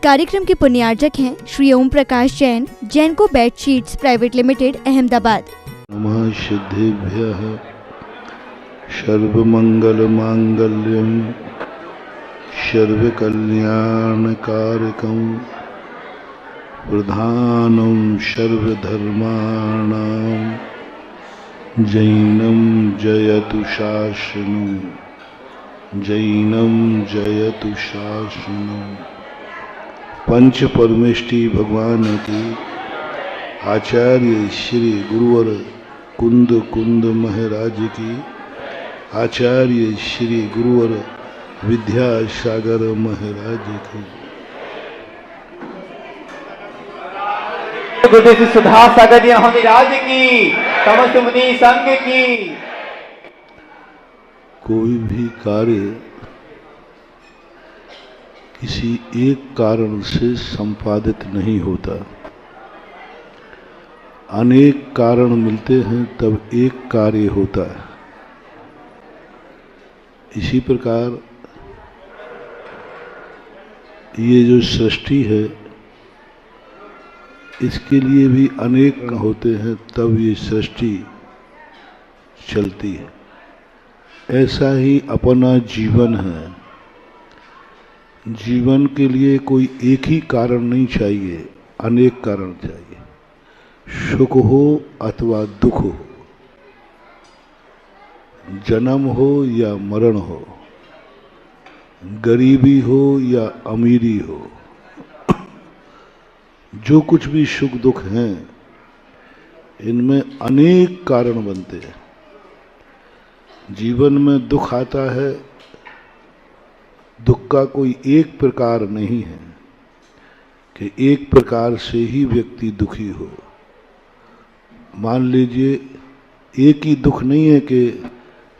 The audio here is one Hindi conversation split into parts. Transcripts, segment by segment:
कार्यक्रम के पुण्यार्जक हैं Shri Om Prakash Jain, Jainco bedsheets private limited, Ahmedabad. नमः सिद्धेभ्यः सर्वमंगल मांगल्यं सर्वकल्याणकारकं प्रधानं सर्वधर्माणां जैनं जयतु शासनं, जैनं जयतु शासनं। पंच परमेष्टि भगवान की आचार्य श्री गुरुवर कुंद कुंद महाराज की, आचार्य श्री गुरुवर विद्यासागर महाराज की। गुरुदेव श्री सुधा सागर महाराज की, समस्त मुनि संघ की। कोई भी कार्य किसी एक कारण से संपादित नहीं होता, अनेक कारण मिलते हैं तब एक कार्य होता है। इसी प्रकार ये जो सृष्टि है इसके लिए भी अनेक होते हैं तब ये सृष्टि चलती है। ऐसा ही अपना जीवन है। जीवन के लिए कोई एक ही कारण नहीं चाहिए, अनेक कारण चाहिए। सुख हो अथवा दुख हो, जन्म हो या मरण हो, गरीबी हो या अमीरी हो, जो कुछ भी सुख दुख हैं इनमें अनेक कारण बनते हैं। जीवन में दुख आता है, दुख का कोई एक प्रकार नहीं है कि एक प्रकार से ही व्यक्ति दुखी हो। मान लीजिए एक ही दुख नहीं है कि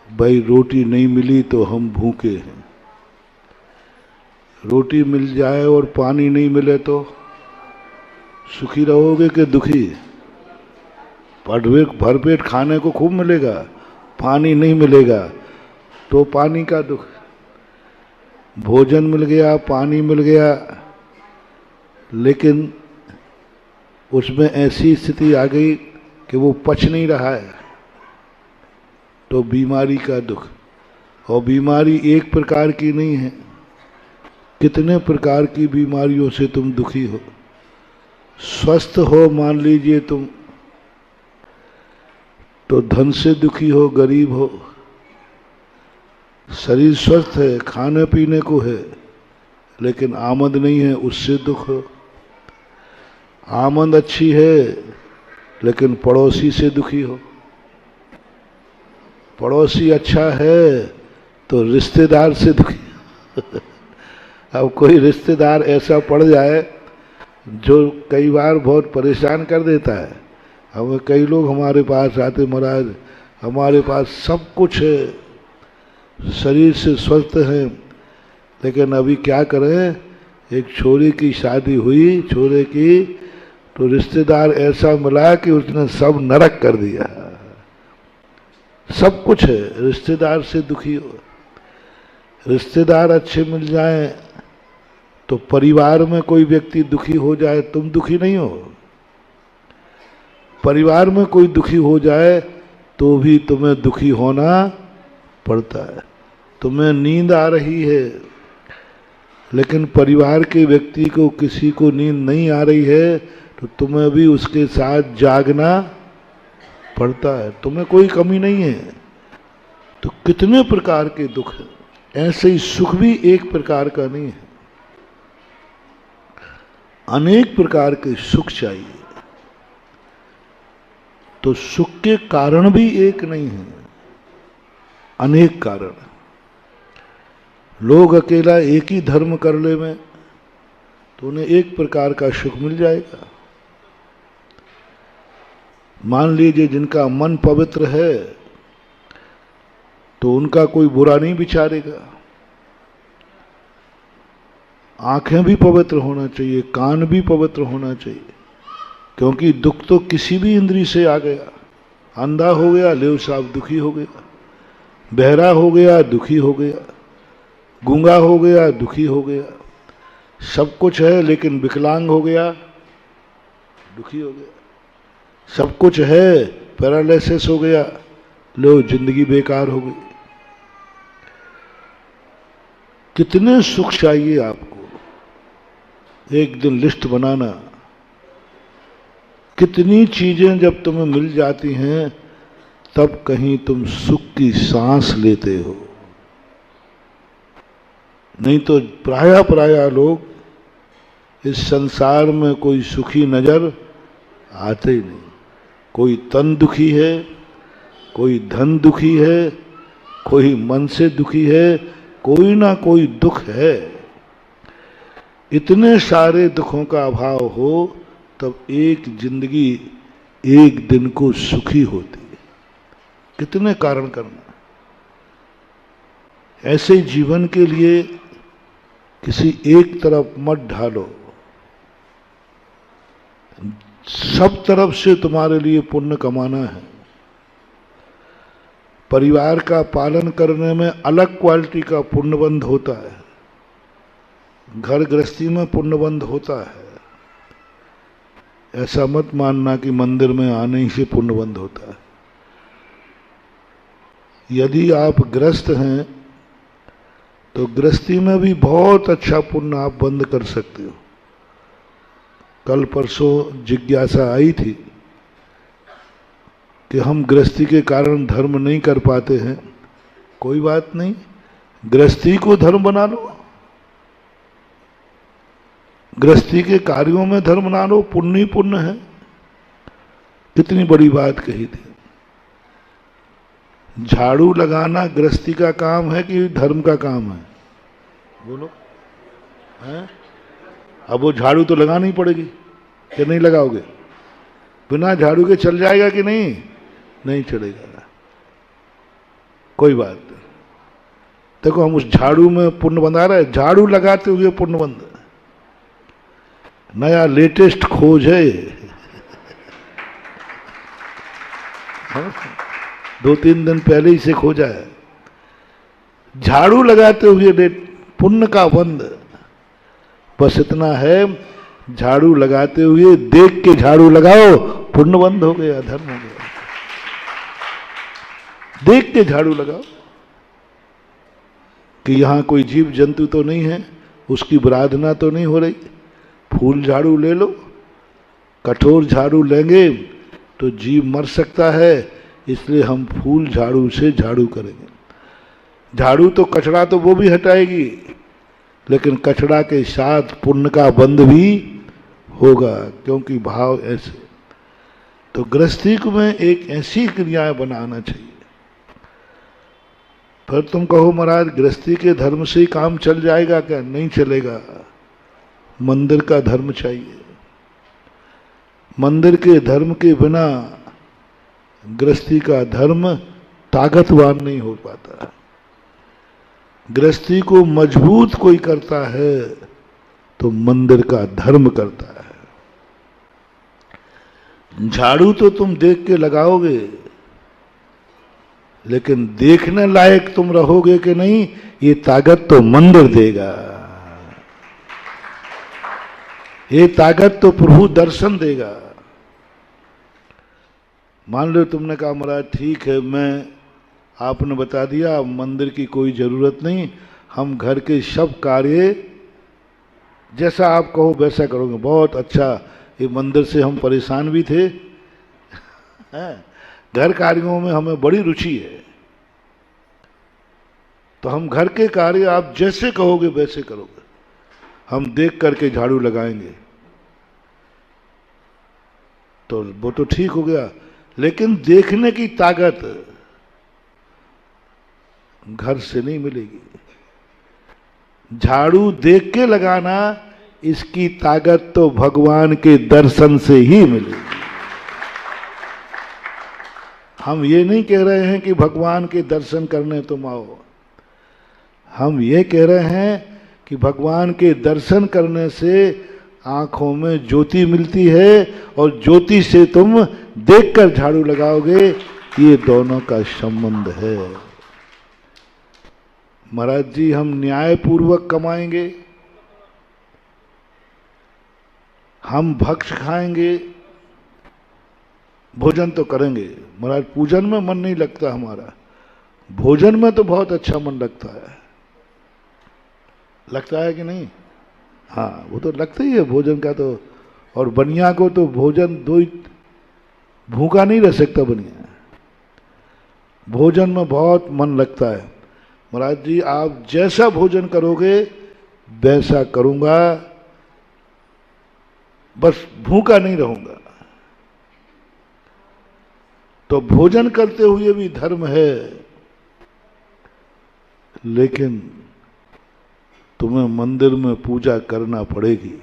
भाई रोटी नहीं मिली तो हम भूखे हैं। रोटी मिल जाए और पानी नहीं मिले तो सुखी रहोगे कि दुखी? भरपेट खाने को खूब मिलेगा, पानी नहीं मिलेगा तो पानी का दुख। भोजन मिल गया, पानी मिल गया, लेकिन उसमें ऐसी स्थिति आ गई कि वो पच नहीं रहा है तो बीमारी का दुख। और बीमारी एक प्रकार की नहीं है, कितने प्रकार की बीमारियों से तुम दुखी हो। स्वस्थ हो मान लीजिए तुम तो धन से दुखी हो, गरीब हो। शरीर स्वस्थ है, खाने पीने को है, लेकिन आमद नहीं है, उससे दुख हो। आमद अच्छी है लेकिन पड़ोसी से दुखी हो। पड़ोसी अच्छा है तो रिश्तेदार से दुखी अब कोई रिश्तेदार ऐसा पड़ जाए जो कई बार बहुत परेशान कर देता है। हमें कई लोग हमारे पास आते, महाराज हमारे पास सब कुछ है, शरीर से स्वस्थ हैं, लेकिन अभी क्या करें, एक छोरी की शादी हुई, छोरे की, तो रिश्तेदार ऐसा मिला कि उसने सब नरक कर दिया। सब कुछ है, रिश्तेदार से दुखी हो। रिश्तेदार अच्छे मिल जाएं तो परिवार में कोई व्यक्ति दुखी हो जाए, तुम दुखी नहीं हो। परिवार में कोई दुखी हो जाए तो भी तुम्हें दुखी होना पड़ता है। तुम्हें नींद आ रही है लेकिन परिवार के व्यक्ति को किसी को नींद नहीं आ रही है तो तुम्हें भी उसके साथ जागना पड़ता है। तुम्हें कोई कमी नहीं है। तो कितने प्रकार के दुख हैं। ऐसे ही सुख भी एक प्रकार का नहीं है, अनेक प्रकार के सुख चाहिए। तो सुख के कारण भी एक नहीं है, अनेक कारण। लोग अकेला एक ही धर्म कर ले में तो उन्हें एक प्रकार का सुख मिल जाएगा। मान लीजिए जिनका मन पवित्र है तो उनका कोई बुरा नहीं विचारेगा। आंखें भी पवित्र होना चाहिए, कान भी पवित्र होना चाहिए, क्योंकि दुख तो किसी भी इंद्री से आ गया। अंधा हो गया, लेव साहब दुखी हो गया, बहरा हो गया दुखी हो गया, गूंगा हो गया दुखी हो गया, सब कुछ है लेकिन विकलांग हो गया, दुखी हो गया। सब कुछ है, पैरालिसिस हो गया, लो जिंदगी बेकार हो गई। कितने सुख चाहिए आपको, एक दिन लिस्ट बनाना। कितनी चीजें जब तुम्हें मिल जाती हैं तब कहीं तुम सुख की सांस लेते हो। नहीं तो प्रायः लोग इस संसार में कोई सुखी नजर आते ही नहीं। कोई तन दुखी है, कोई धन दुखी है, कोई मन से दुखी है, कोई ना कोई दुख है। इतने सारे दुखों का अभाव हो तब एक जिंदगी एक दिन को सुखी होती है। कितने कारण करना। ऐसे जीवन के लिए किसी एक तरफ मत ढालो, सब तरफ से तुम्हारे लिए पुण्य कमाना है। परिवार का पालन करने में अलग क्वालिटी का पुण्यबंध होता है, घर गृहस्थी में पुण्यबंध होता है। ऐसा मत मानना कि मंदिर में आने ही से पुण्यबंध होता है। यदि आप ग्रस्त हैं तो गृहस्थी में भी बहुत अच्छा पुण्य आप बंद कर सकते हो। कल परसों जिज्ञासा आई थी कि हम गृहस्थी के कारण धर्म नहीं कर पाते हैं। कोई बात नहीं, गृहस्थी को धर्म बना लो, गृहस्थी के कार्यों में धर्म बना लो, पुण्य ही पुण्य है। कितनी बड़ी बात कही थी। झाड़ू लगाना गृहस्थी का काम है कि धर्म का काम है? बोलो हैं? अब वो झाड़ू तो लगानी ही पड़ेगी कि नहीं लगाओगे? बिना झाड़ू के चल जाएगा कि नहीं? नहीं चलेगा। कोई बात नहीं। देखो हम उस झाड़ू में पुण्य बंधा रहे हैं, झाड़ू लगाते हुए पुण्य बंध। नया लेटेस्ट खोज है। 2-3 दिन पहले ही से खोजा है। झाड़ू लगाते हुए पुण्य का बंध। बस इतना है, झाड़ू लगाते हुए देख के झाड़ू लगाओ, पुण्य बंद हो गया, धर्म हो गया। देख के झाड़ू लगाओ कि यहां कोई जीव जंतु तो नहीं है, उसकी विराधना तो नहीं हो रही। फूल झाड़ू ले लो। कठोर झाड़ू लेंगे तो जीव मर सकता है, इसलिए हम फूल झाड़ू से झाड़ू करेंगे। झाड़ू तो कचरा तो वो भी हटाएगी, लेकिन कचरा के साथ पुण्य का बंध भी होगा, क्योंकि भाव ऐसे। तो गृहस्थी में एक ऐसी क्रियाएं बनाना चाहिए। फिर तुम कहो महाराज गृहस्थी के धर्म से ही काम चल जाएगा क्या? नहीं चलेगा। मंदिर का धर्म चाहिए। मंदिर के धर्म के बिना गृहस्थी का धर्म ताकतवान नहीं हो पाता। गृहस्थी को मजबूत कोई करता है तो मंदिर का धर्म करता है। झाड़ू तो तुम देख के लगाओगे, लेकिन देखने लायक तुम रहोगे कि नहीं, ये ताकत तो मंदिर देगा। ये ताकत तो प्रभु दर्शन देगा। मान लो तुमने कहा महाराज ठीक है, मैं आपने बता दिया मंदिर की कोई जरूरत नहीं, हम घर के सब कार्य जैसा आप कहो वैसा करोगे। बहुत अच्छा, ये मंदिर से हम परेशान भी थे। घर कार्यों में हमें बड़ी रुचि है, तो हम घर के कार्य आप जैसे कहोगे वैसे करोगे। हम देख करके झाड़ू लगाएंगे तो वो तो ठीक हो गया, लेकिन देखने की ताकत घर से नहीं मिलेगी। झाड़ू देख के लगाना, इसकी ताकत तो भगवान के दर्शन से ही मिलेगी। हम ये नहीं कह रहे हैं कि भगवान के दर्शन करने तुम आओ। हम ये कह रहे हैं कि भगवान के दर्शन करने से आंखों में ज्योति मिलती है, और ज्योति से तुम देखकर झाड़ू लगाओगे। ये दोनों का संबंध है। महाराज जी हम न्याय पूर्वक कमाएंगे, हम भक्ष खाएंगे, भोजन तो करेंगे, महाराज पूजन में मन नहीं लगता हमारा, भोजन में तो बहुत अच्छा मन लगता है कि नहीं? हाँ, वो तो लगता ही है भोजन का तो। और बनिया को तो भोजन दो ही, भूखा नहीं रह सकता बनिया, भोजन में बहुत मन लगता है। महाराज जी आप जैसा भोजन करोगे वैसा करूंगा, बस भूखा नहीं रहूंगा। तो भोजन करते हुए भी धर्म है, लेकिन तुम्हें मंदिर में पूजा करना पड़ेगी।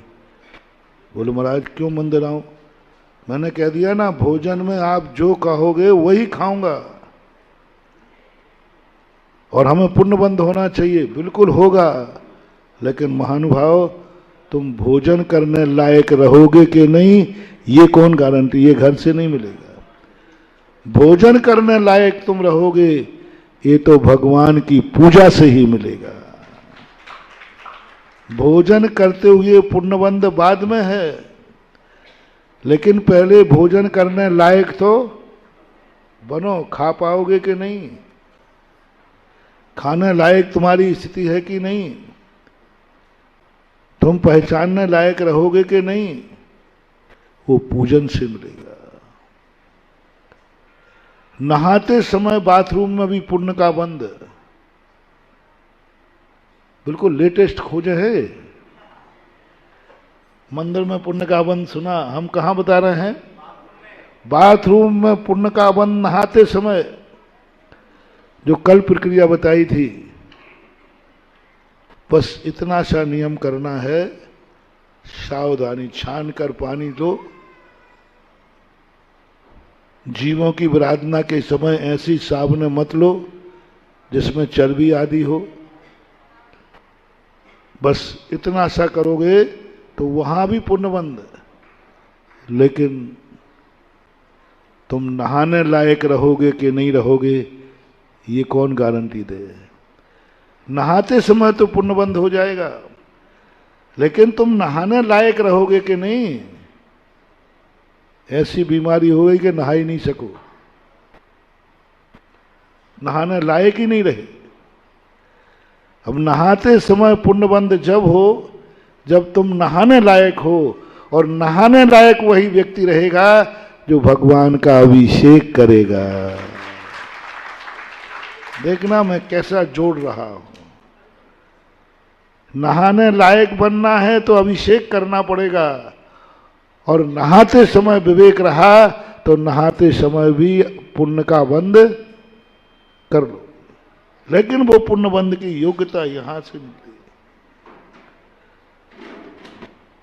बोले महाराज क्यों मंदिर आऊं? मैंने कह दिया ना, भोजन में आप जो कहोगे वही खाऊंगा, और हमें पुण्यबंध होना चाहिए, बिल्कुल होगा। लेकिन महानुभाव तुम भोजन करने लायक रहोगे कि नहीं, ये कौन गारंटी? ये घर से नहीं मिलेगा। भोजन करने लायक तुम रहोगे, ये तो भगवान की पूजा से ही मिलेगा। भोजन करते हुए पुण्यबंध बाद में है, लेकिन पहले भोजन करने लायक तो बनो। खा पाओगे कि नहीं? खाने लायक तुम्हारी स्थिति है कि नहीं? तुम पहचानने लायक रहोगे कि नहीं? वो पूजन से मिलेगा। नहाते समय बाथरूम में भी पुण्य का बंद, बिल्कुल लेटेस्ट खोजे है। मंदिर में पुण्य का बंद सुना, हम कहां बता रहे हैं? बाथरूम में पुण्य का बंद नहाते समय, जो कल प्रक्रिया बताई थी। बस इतना सा नियम करना है, सावधानी, छान कर पानी लो। जीवों की आराधना के समय ऐसी साबुन मत लो जिसमें चर्बी आदि हो। बस इतना सा करोगे तो वहां भी पुण्यबंद, लेकिन तुम नहाने लायक रहोगे कि नहीं रहोगे, ये कौन गारंटी दे? नहाते समय तो पुण्यबंद हो जाएगा, लेकिन तुम नहाने लायक रहोगे कि नहीं? ऐसी बीमारी हो गई कि नहा ही नहीं सको, नहाने लायक ही नहीं रहे। अब नहाते समय पुण्यबंध जब हो जब तुम नहाने लायक हो, और नहाने लायक वही व्यक्ति रहेगा जो भगवान का अभिषेक करेगा। देखना मैं कैसा जोड़ रहा हूं। नहाने लायक बनना है तो अभिषेक करना पड़ेगा, और नहाते समय विवेक रहा तो नहाते समय भी पुण्य का बंद कर लो। लेकिन वो पुण्य बंद की योग्यता यहां से मिलती है।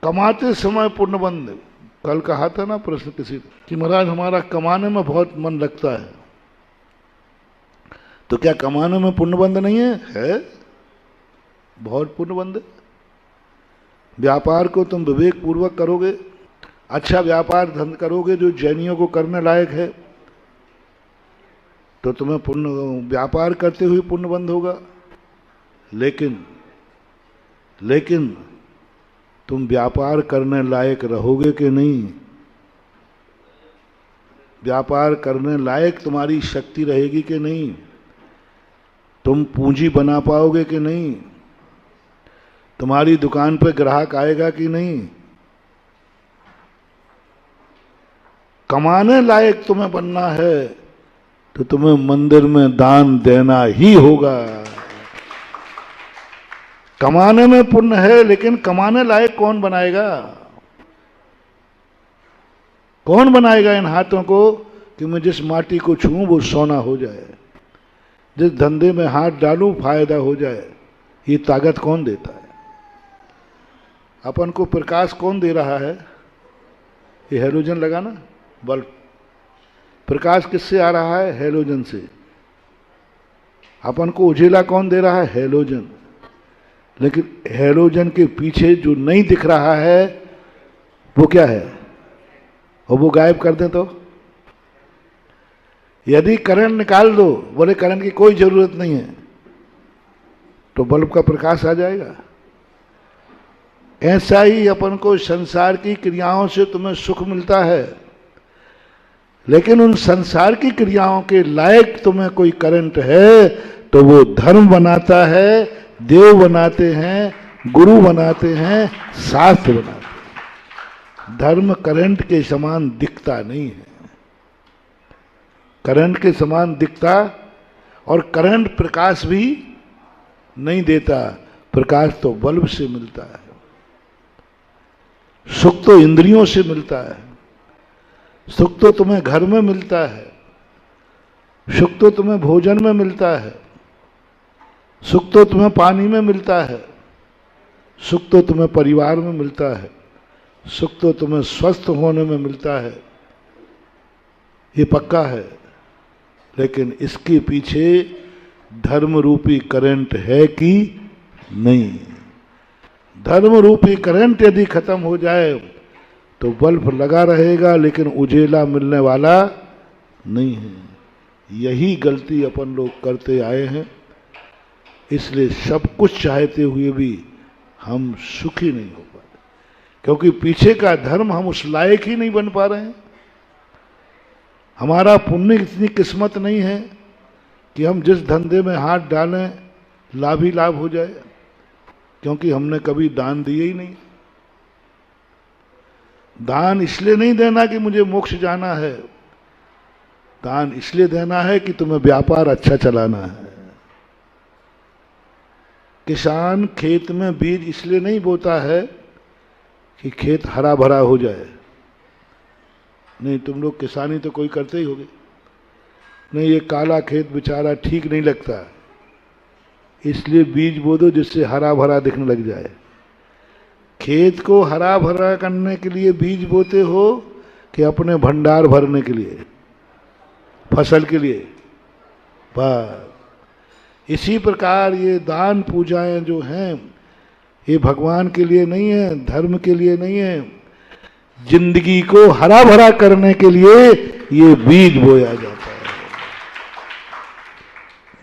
कमाते समय पुण्य बंद, कल कहा था ना प्रश्न किसी ने कि महाराज हमारा कमाने में बहुत मन लगता है, तो क्या कमाने में पुण्यबंध नहीं है? है, बहुत पुण्यबंध। व्यापार को तुम विवेक पूर्वक करोगे, अच्छा व्यापार धंधा करोगे जो जैनियों को करने लायक है, तो तुम्हें पुण्य, व्यापार करते हुए पुण्यबंध होगा। लेकिन तुम व्यापार करने लायक रहोगे कि नहीं? व्यापार करने लायक तुम्हारी शक्ति रहेगी कि नहीं? तुम पूंजी बना पाओगे कि नहीं? तुम्हारी दुकान पे ग्राहक आएगा कि नहीं? कमाने लायक तुम्हें बनना है तो तुम्हें मंदिर में दान देना ही होगा। कमाने में पुण्य है, लेकिन कमाने लायक कौन बनाएगा? कौन बनाएगा इन हाथों को कि मैं जिस माटी को छूऊं वो सोना हो जाए, जिस धंधे में हाथ डालूं फायदा हो जाए? ये ताकत कौन देता है? अपन को प्रकाश कौन दे रहा है? ये हेलोजन लगाना, बल्ब। प्रकाश किससे आ रहा है? हेलोजन से। अपन को उजेला कौन दे रहा है? हेलोजन। लेकिन हेलोजन के पीछे जो नहीं दिख रहा है वो क्या है? और वो गायब कर दें तो? यदि करंट निकाल दो, बोले करंट की कोई जरूरत नहीं है, तो बल्ब का प्रकाश आ जाएगा? ऐसा ही अपन को संसार की क्रियाओं से तुम्हें सुख मिलता है, लेकिन उन संसार की क्रियाओं के लायक तुम्हें कोई करंट है तो वो धर्म बनाता है, देव बनाते हैं, गुरु बनाते हैं, शास्त्र बनाते हैं। धर्म करंट के समान दिखता नहीं है, करंट के समान दिखता, और करंट प्रकाश भी नहीं देता, प्रकाश तो बल्ब से मिलता है, सुख तो इंद्रियों से मिलता है, सुख तो तुम्हें घर में मिलता है, सुख तो तुम्हें भोजन में मिलता है, सुख तो तुम्हें पानी में मिलता है, सुख तो तुम्हें परिवार में मिलता है, सुख तो तुम्हें स्वस्थ होने में मिलता है, ये पक्का है। लेकिन इसके पीछे धर्म रूपी करंट है कि नहीं? धर्म रूपी करंट यदि खत्म हो जाए तो बल्ब लगा रहेगा लेकिन उजेला मिलने वाला नहीं है। यही गलती अपन लोग करते आए हैं, इसलिए सब कुछ चाहते हुए भी हम सुखी नहीं हो पा रहे, क्योंकि पीछे का धर्म हम उस लायक ही नहीं बन पा रहे हैं। हमारा पुण्य इतनी किस्मत नहीं है कि हम जिस धंधे में हाथ डालें लाभ ही लाभ हो जाए, क्योंकि हमने कभी दान दिए ही नहीं। दान इसलिए नहीं देना कि मुझे मोक्ष जाना है, दान इसलिए देना है कि तुम्हें व्यापार अच्छा चलाना है। किसान खेत में बीज इसलिए नहीं बोता है कि खेत हरा भरा हो जाए। नहीं, तुम लोग किसानी तो कोई करते ही होगे। नहीं, ये काला खेत बेचारा ठीक नहीं लगता, इसलिए बीज बो दो जिससे हरा भरा दिखने लग जाए। खेत को हरा भरा करने के लिए बीज बोते हो कि अपने भंडार भरने के लिए, फसल के लिए? बस इसी प्रकार ये दान पूजाएं जो हैं ये भगवान के लिए नहीं है, धर्म के लिए नहीं है, जिंदगी को हरा भरा करने के लिए ये बीज बोया जाता है।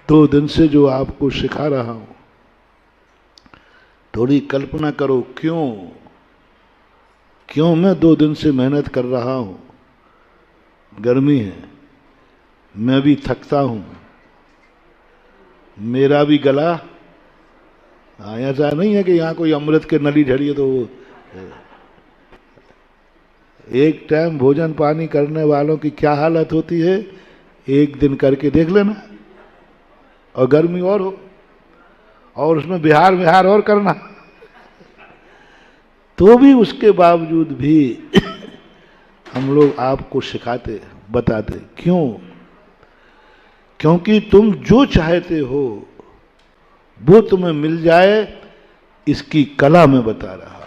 2 दिन से जो आपको सिखा रहा हूं, थोड़ी कल्पना करो क्यों मैं 2 दिन से मेहनत कर रहा हूं। गर्मी है, मैं भी थकता हूं, मेरा भी गला, ऐसा नहीं है कि यहां कोई अमृत के नली झड़ी है तो एक टाइम भोजन पानी करने वालों की क्या हालत होती है, एक दिन करके देख लेना, और गर्मी और हो और उसमें बिहार और करना, तो भी उसके बावजूद भी हम लोग आपको सिखाते, बताते। क्योंकि तुम जो चाहते हो वो तुम्हें मिल जाए, इसकी कला मैं बता रहा हूं।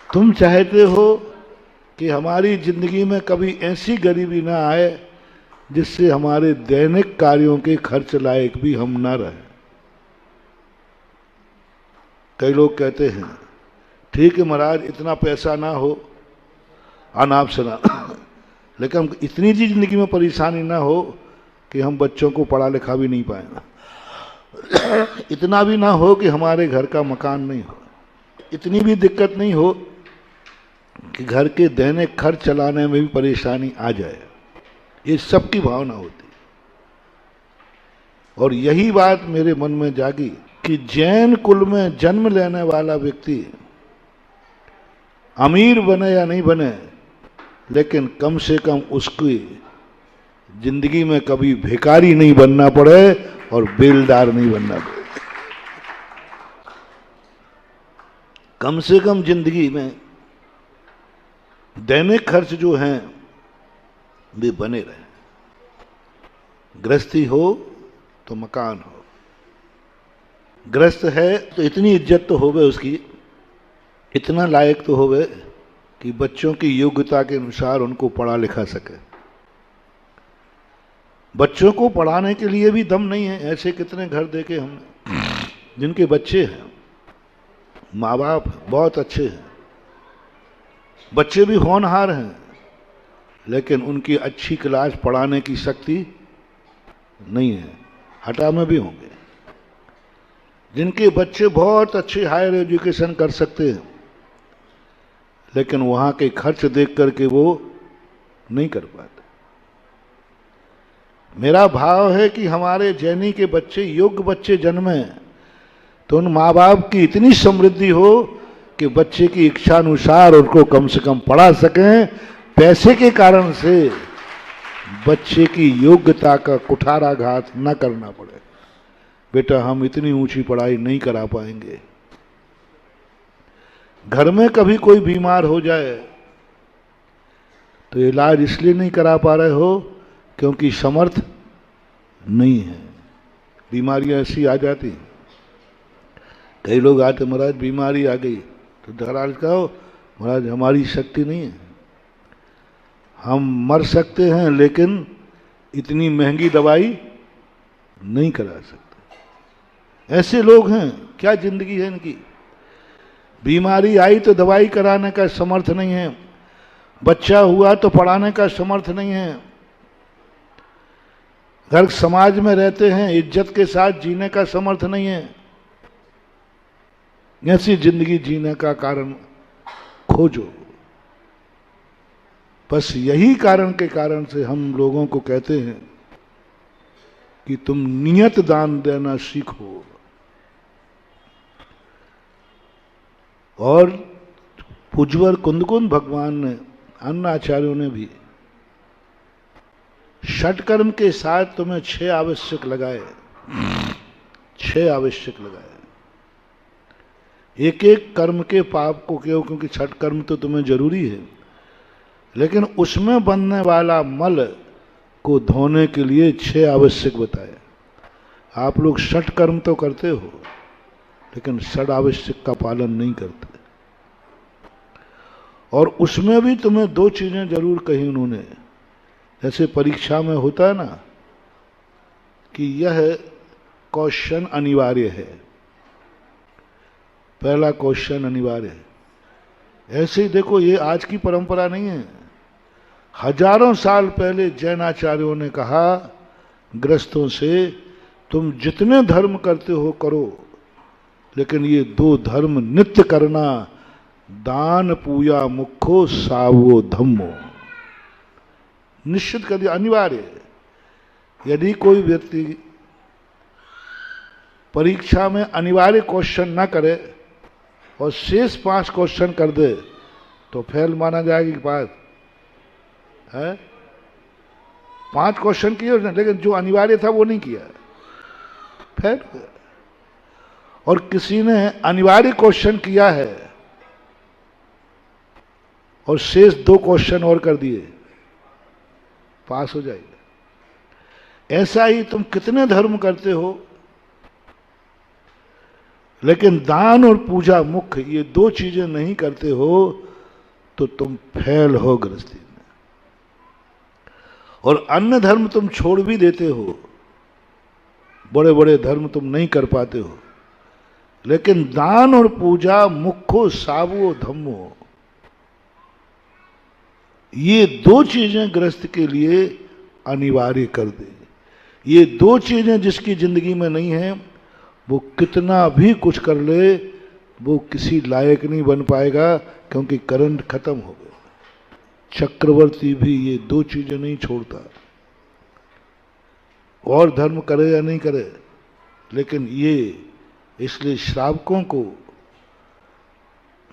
तुम चाहते हो कि हमारी जिंदगी में कभी ऐसी गरीबी ना आए जिससे हमारे दैनिक कार्यों के खर्च लायक भी हम ना रहे। कई लोग कहते हैं ठीक है महाराज, इतना पैसा ना हो, अनाप शनाप, लेकिन इतनी जी जिंदगी में परेशानी ना हो कि हम बच्चों को पढ़ा लिखा भी नहीं पाए, इतना भी ना हो कि हमारे घर का मकान नहीं हो, इतनी भी दिक्कत नहीं हो कि घर के दैनिक खर्च चलाने में भी परेशानी आ जाए। ये सबकी भावना होती है। और यही बात मेरे मन में जागी कि जैन कुल में जन्म लेने वाला व्यक्ति अमीर बने या नहीं बने, लेकिन कम से कम उसकी जिंदगी में कभी भिखारी नहीं बनना पड़े और बेलदार नहीं बनना पड़े। कम से कम जिंदगी में दैनिक खर्च जो हैं वे बने रहे। गृहस्थी हो तो मकान हो, गृहस्थ है तो इतनी इज्जत तो होवे उसकी, इतना लायक तो होवे कि बच्चों की योग्यता के अनुसार उनको पढ़ा लिखा सके। बच्चों को पढ़ाने के लिए भी दम नहीं है। ऐसे कितने घर देखे हमने जिनके बच्चे हैं, माँ बाप बहुत अच्छे हैं, बच्चे भी होनहार हैं, लेकिन उनकी अच्छी क्लास पढ़ाने की शक्ति नहीं है। हटा में भी होंगे। जिनके बच्चे बहुत अच्छे हायर एजुकेशन कर सकते हैं, लेकिन वहां के खर्च देख करके वो नहीं कर पाते। मेरा भाव है कि हमारे जैनी के बच्चे, योग्य बच्चे जन्मे तो उन माँ बाप की इतनी समृद्धि हो कि बच्चे की इच्छा अनुसार उनको कम से कम पढ़ा सकें, पैसे के कारण से बच्चे की योग्यता का कुठाराघात न करना पड़े। बेटा हम इतनी ऊंची पढ़ाई नहीं करा पाएंगे। घर में कभी कोई बीमार हो जाए तो इलाज इसलिए नहीं करा पा रहे हो क्योंकि समर्थ नहीं है। बीमारियां ऐसी आ जाती, कई लोग आते, महाराज बीमारी आ गई, तो महाराज कहो महाराज हमारी शक्ति नहीं है, हम मर सकते हैं लेकिन इतनी महंगी दवाई नहीं करा सकते। ऐसे लोग हैं, क्या जिंदगी है इनकी। बीमारी आई तो दवाई कराने का समर्थ नहीं है, बच्चा हुआ तो पढ़ाने का समर्थ नहीं है, घर समाज में रहते हैं इज्जत के साथ जीने का समर्थ नहीं है। ऐसी जिंदगी जीने का कारण खोजो। बस यही कारण के कारण से हम लोगों को कहते हैं कि तुम नियत दान देना सीखो। और पूज्यवर कुंदकुंद भगवान ने, अन्य आचार्यों ने भी षटकर्म के साथ तुम्हें 6 आवश्यक लगाए, 6 आवश्यक लगाए। एक एक कर्म के पाप को क्यों, क्योंकि छठ कर्म तो तुम्हें जरूरी है, लेकिन उसमें बनने वाला मल को धोने के लिए 6 आवश्यक बताए। आप लोग षट कर्म तो करते हो लेकिन षड आवश्यक का पालन नहीं करते। और उसमें भी तुम्हें 2 चीजें जरूर कही उन्होंने। जैसे परीक्षा में होता है ना कि यह क्वेश्चन अनिवार्य है, पहला क्वेश्चन अनिवार्य है। ऐसे ही देखो, ये आज की परंपरा नहीं है। हजारों साल पहले जैनाचार्यों ने कहा गृहस्थों से, तुम जितने धर्म करते हो करो, लेकिन ये 2 धर्म नित्य करना, दान पूजा मुखो सावो धम्मो। निश्चित कर दिया, अनिवार्य है। यदि कोई व्यक्ति परीक्षा में अनिवार्य क्वेश्चन न करे और शेष 5 क्वेश्चन कर दे तो फेल माना जाएगा कि पास है। 5 क्वेश्चन किए उसने, लेकिन जो अनिवार्य था वो नहीं किया, फेल हो गया। और किसी ने अनिवार्य क्वेश्चन किया है और शेष 2 क्वेश्चन और कर दिए, पास हो जाएगा। ऐसा ही तुम कितने धर्म करते हो, लेकिन दान और पूजा मुख्य ये 2 चीजें नहीं करते हो तो तुम फेल हो गृहस्थी में। और अन्य धर्म तुम छोड़ भी देते हो, बड़े बड़े धर्म तुम नहीं कर पाते हो, लेकिन दान और पूजा मुख्यो सावो धम्मो, ये 2 चीजें गृहस्थ के लिए अनिवार्य कर दे। ये 2 चीजें जिसकी जिंदगी में नहीं है वो कितना भी कुछ कर ले वो किसी लायक नहीं बन पाएगा, क्योंकि करंट खत्म हो गया। चक्रवर्ती भी ये 2 चीजें नहीं छोड़ता, और धर्म करे या नहीं करे, लेकिन ये, इसलिए श्रावकों को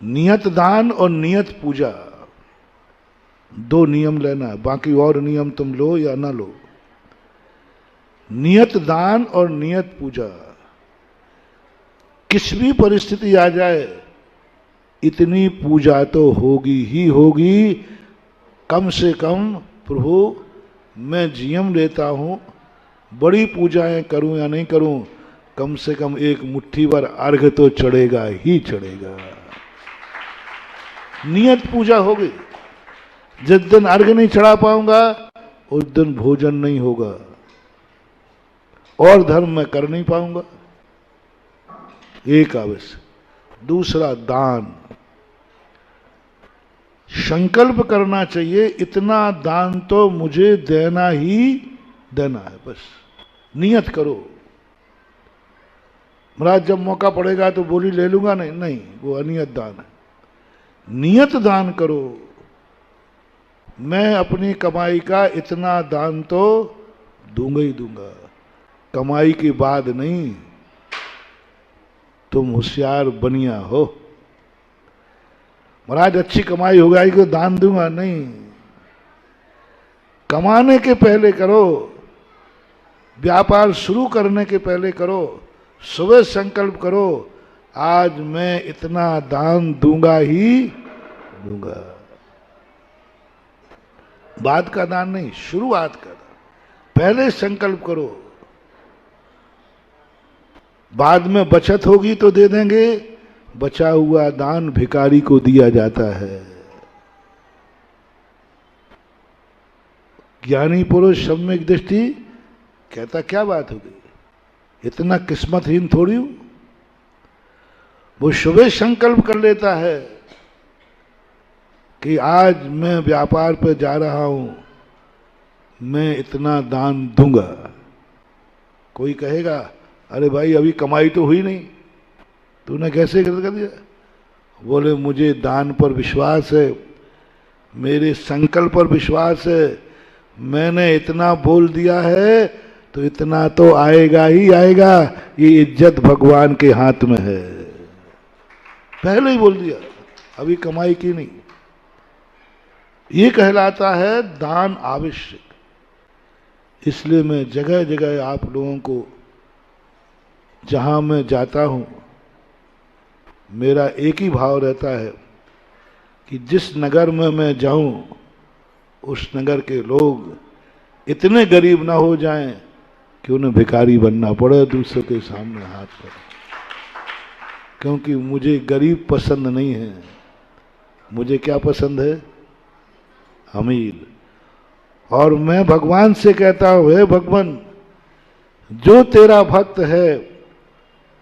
नियत दान और नियत पूजा 2 नियम लेना है, बाकी और नियम तुम लो या ना लो। नियत दान और नियत पूजा, किस भी परिस्थिति आ जाए इतनी पूजा तो होगी ही होगी। कम से कम प्रभु मैं जीएम लेता हूं, बड़ी पूजाएं करूं या नहीं करूं, कम से कम एक मुट्ठी भर अर्घ तो चढ़ेगा ही चढ़ेगा। नियत पूजा हो गई। जिस दिन अर्घ नहीं चढ़ा पाऊंगा उस दिन भोजन नहीं होगा और धर्म मैं कर नहीं पाऊंगा। एक आवश्यक। दूसरा दान, संकल्प करना चाहिए इतना दान तो मुझे देना ही देना है, बस नियत करो। महाराज जब मौका पड़ेगा तो बोली ले लूंगा, नहीं नहीं, वो अनियत दान है। नियत दान करो, मैं अपनी कमाई का इतना दान तो दूंगा ही दूंगा, कमाई के बाद नहीं। तुम होशियार बनिया हो, महाराज अच्छी कमाई हो गई को दान दूंगा, नहीं। कमाने के पहले करो, व्यापार शुरू करने के पहले करो, सुबह संकल्प करो, आज मैं इतना दान दूंगा ही दूंगा। बाद का दान नहीं, शुरुआत का दान। पहले संकल्प करो, बाद में बचत होगी तो दे देंगे। बचा हुआ दान भिखारी को दिया जाता है। ज्ञानी पुरुष सम्यक दृष्टि कहता क्या बात हो गई, इतना किस्मतहीन थोड़ी हूं। वो सुबह संकल्प कर लेता है कि आज मैं व्यापार पर जा रहा हूं, मैं इतना दान दूंगा। कोई कहेगा अरे भाई अभी कमाई तो हुई नहीं, तूने कैसे कर दिया? बोले मुझे दान पर विश्वास है, मेरे संकल्प पर विश्वास है, मैंने इतना बोल दिया है तो इतना तो आएगा ही आएगा। ये इज्जत भगवान के हाथ में है, पहले ही बोल दिया, अभी कमाई की नहीं। ये कहलाता है दान आवश्यक। इसलिए मैं जगह जगह आप लोगों को, जहां मैं जाता हूं, मेरा एक ही भाव रहता है कि जिस नगर में मैं जाऊं उस नगर के लोग इतने गरीब ना हो जाएं कि उन्हें भिखारी बनना पड़े दूसरों के सामने हाथ पर। क्योंकि मुझे गरीब पसंद नहीं है, मुझे क्या पसंद है? अमीर। और मैं भगवान से कहता हूं, हे भगवान, जो तेरा भक्त है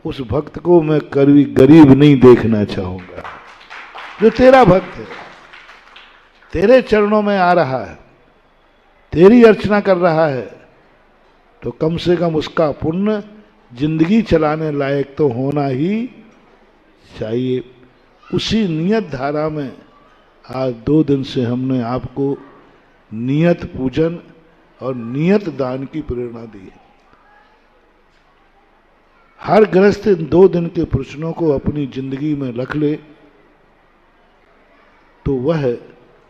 उस भक्त को मैं कभी गरीब नहीं देखना चाहूंगा। जो तेरा भक्त है, तेरे चरणों में आ रहा है, तेरी अर्चना कर रहा है, तो कम से कम उसका पुण्य जिंदगी चलाने लायक तो होना ही चाहिए। उसी नियत धारा में आज 2 दिन से हमने आपको नियत पूजन और नियत दान की प्रेरणा दी है। हर गृहस्थ इन 2 दिन के प्रश्नों को अपनी जिंदगी में रख ले तो वह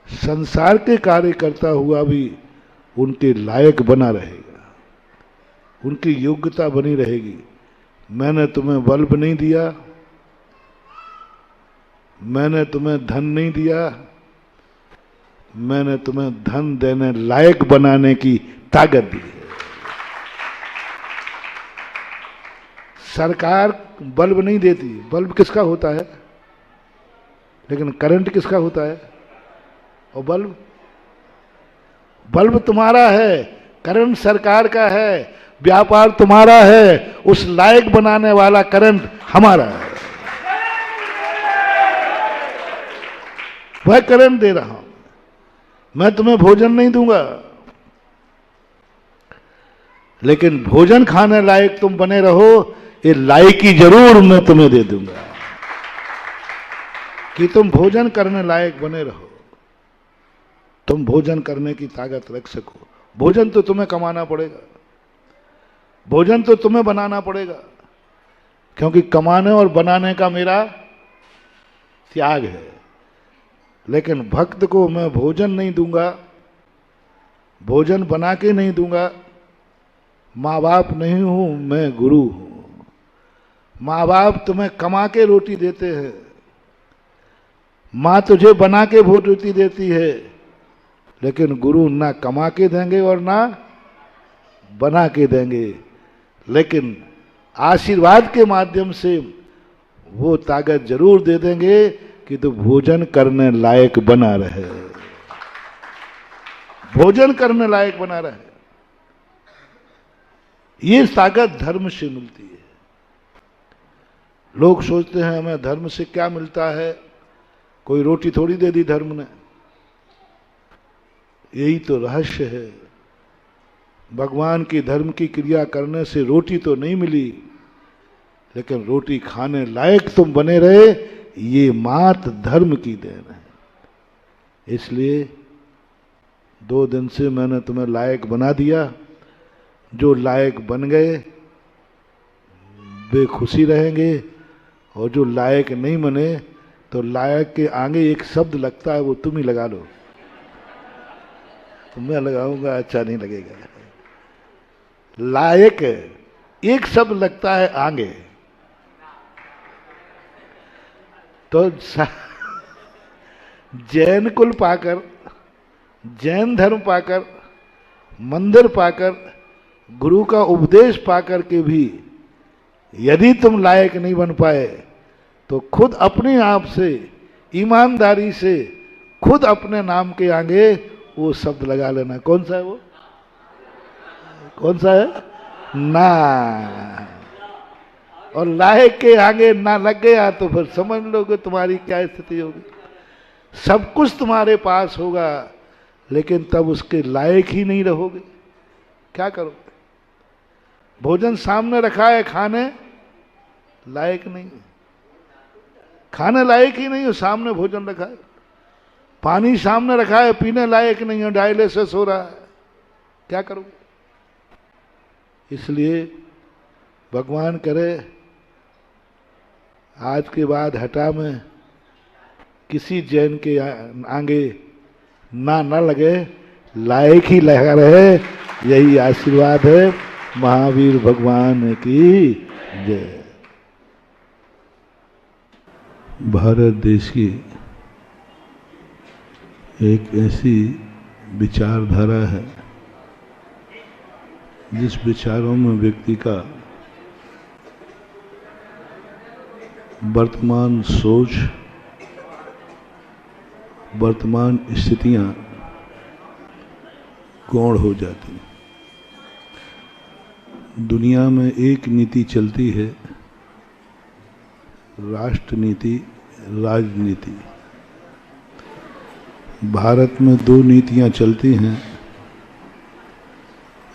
संसार के कार्य करता हुआ भी उनके लायक बना रहेगा, उनकी योग्यता बनी रहेगी। मैंने तुम्हें बल्ब नहीं दिया, मैंने तुम्हें धन नहीं दिया, मैंने तुम्हें धन देने लायक बनाने की ताकत दी है। सरकार बल्ब नहीं देती, बल्ब किसका होता है? लेकिन करंट किसका होता है? और बल्ब तुम्हारा है, करंट सरकार का है, व्यापार तुम्हारा है, उस लायक बनाने वाला करंट हमारा है। वह करंट दे रहा हूं मैं, तुम्हें भोजन नहीं दूंगा, लेकिन भोजन खाने लायक तुम बने रहो, ये लायकी जरूर मैं तुम्हें दे दूंगा कि तुम भोजन करने लायक बने रहो, तुम भोजन करने की ताकत रख सको। भोजन तो तुम्हें कमाना पड़ेगा, भोजन तो तुम्हें बनाना पड़ेगा, क्योंकि कमाने और बनाने का मेरा त्याग है। लेकिन भक्त को मैं भोजन नहीं दूंगा, भोजन बना के नहीं दूंगा। माँ बाप नहीं हूं, मैं गुरु हूं। माँ बाप तुम्हें कमा के रोटी देते हैं, माँ तुझे बना के रोटी देती है, लेकिन गुरु ना कमा के देंगे और ना बना के देंगे, लेकिन आशीर्वाद के माध्यम से वो ताकत जरूर दे देंगे कि तू भोजन करने लायक बना रहे, भोजन करने लायक बना रहे। ये ताकत धर्म से मिलती है। लोग सोचते हैं हमें धर्म से क्या मिलता है, कोई रोटी थोड़ी दे दी धर्म ने। यही तो रहस्य है। भगवान की धर्म की क्रिया करने से रोटी तो नहीं मिली, लेकिन रोटी खाने लायक तुम बने रहे, ये मात धर्म की देन है। इसलिए 2 दिन से मैंने तुम्हें लायक बना दिया। जो लायक बन गए वे खुशी रहेंगे, और जो लायक नहीं बने तो लायक के आगे एक शब्द लगता है, वो तुम ही लगा लो। तो मैं लगाऊंगा, अच्छा नहीं लगेगा। लायक एक शब्द लगता है आगे, तो जैन कुल पाकर, जैन धर्म पाकर, मंदिर पाकर, गुरु का उपदेश पाकर के भी यदि तुम लायक नहीं बन पाए तो खुद अपने आप से ईमानदारी से खुद अपने नाम के आगे वो शब्द लगा लेना। कौन सा है वो? कौन सा है? ना। और लायक के आगे ना लग गया तो फिर समझ लो कि तुम्हारी क्या स्थिति होगी। सब कुछ तुम्हारे पास होगा, लेकिन तब उसके लायक ही नहीं रहोगे। क्या करोगे? भोजन सामने रखा है, खाने लायक नहीं, खाने लायक ही नहीं हो, सामने भोजन रखा है। पानी सामने रखा है, पीने लायक नहीं हो, डायलिसिस हो रहा है, क्या करोगे? इसलिए भगवान करे आज के बाद हटा में किसी जैन के आगे ना लगे, लायक ही लगा रहे। यही आशीर्वाद है। महावीर भगवान की जय। भारत देश की एक ऐसी विचारधारा है जिस विचारों में व्यक्ति का वर्तमान सोच, वर्तमान स्थितियां गौण हो जाती हैं। दुनिया में एक नीति चलती है, राष्ट्र नीति, राजनीति। भारत में 2 नीतियां चलती हैं,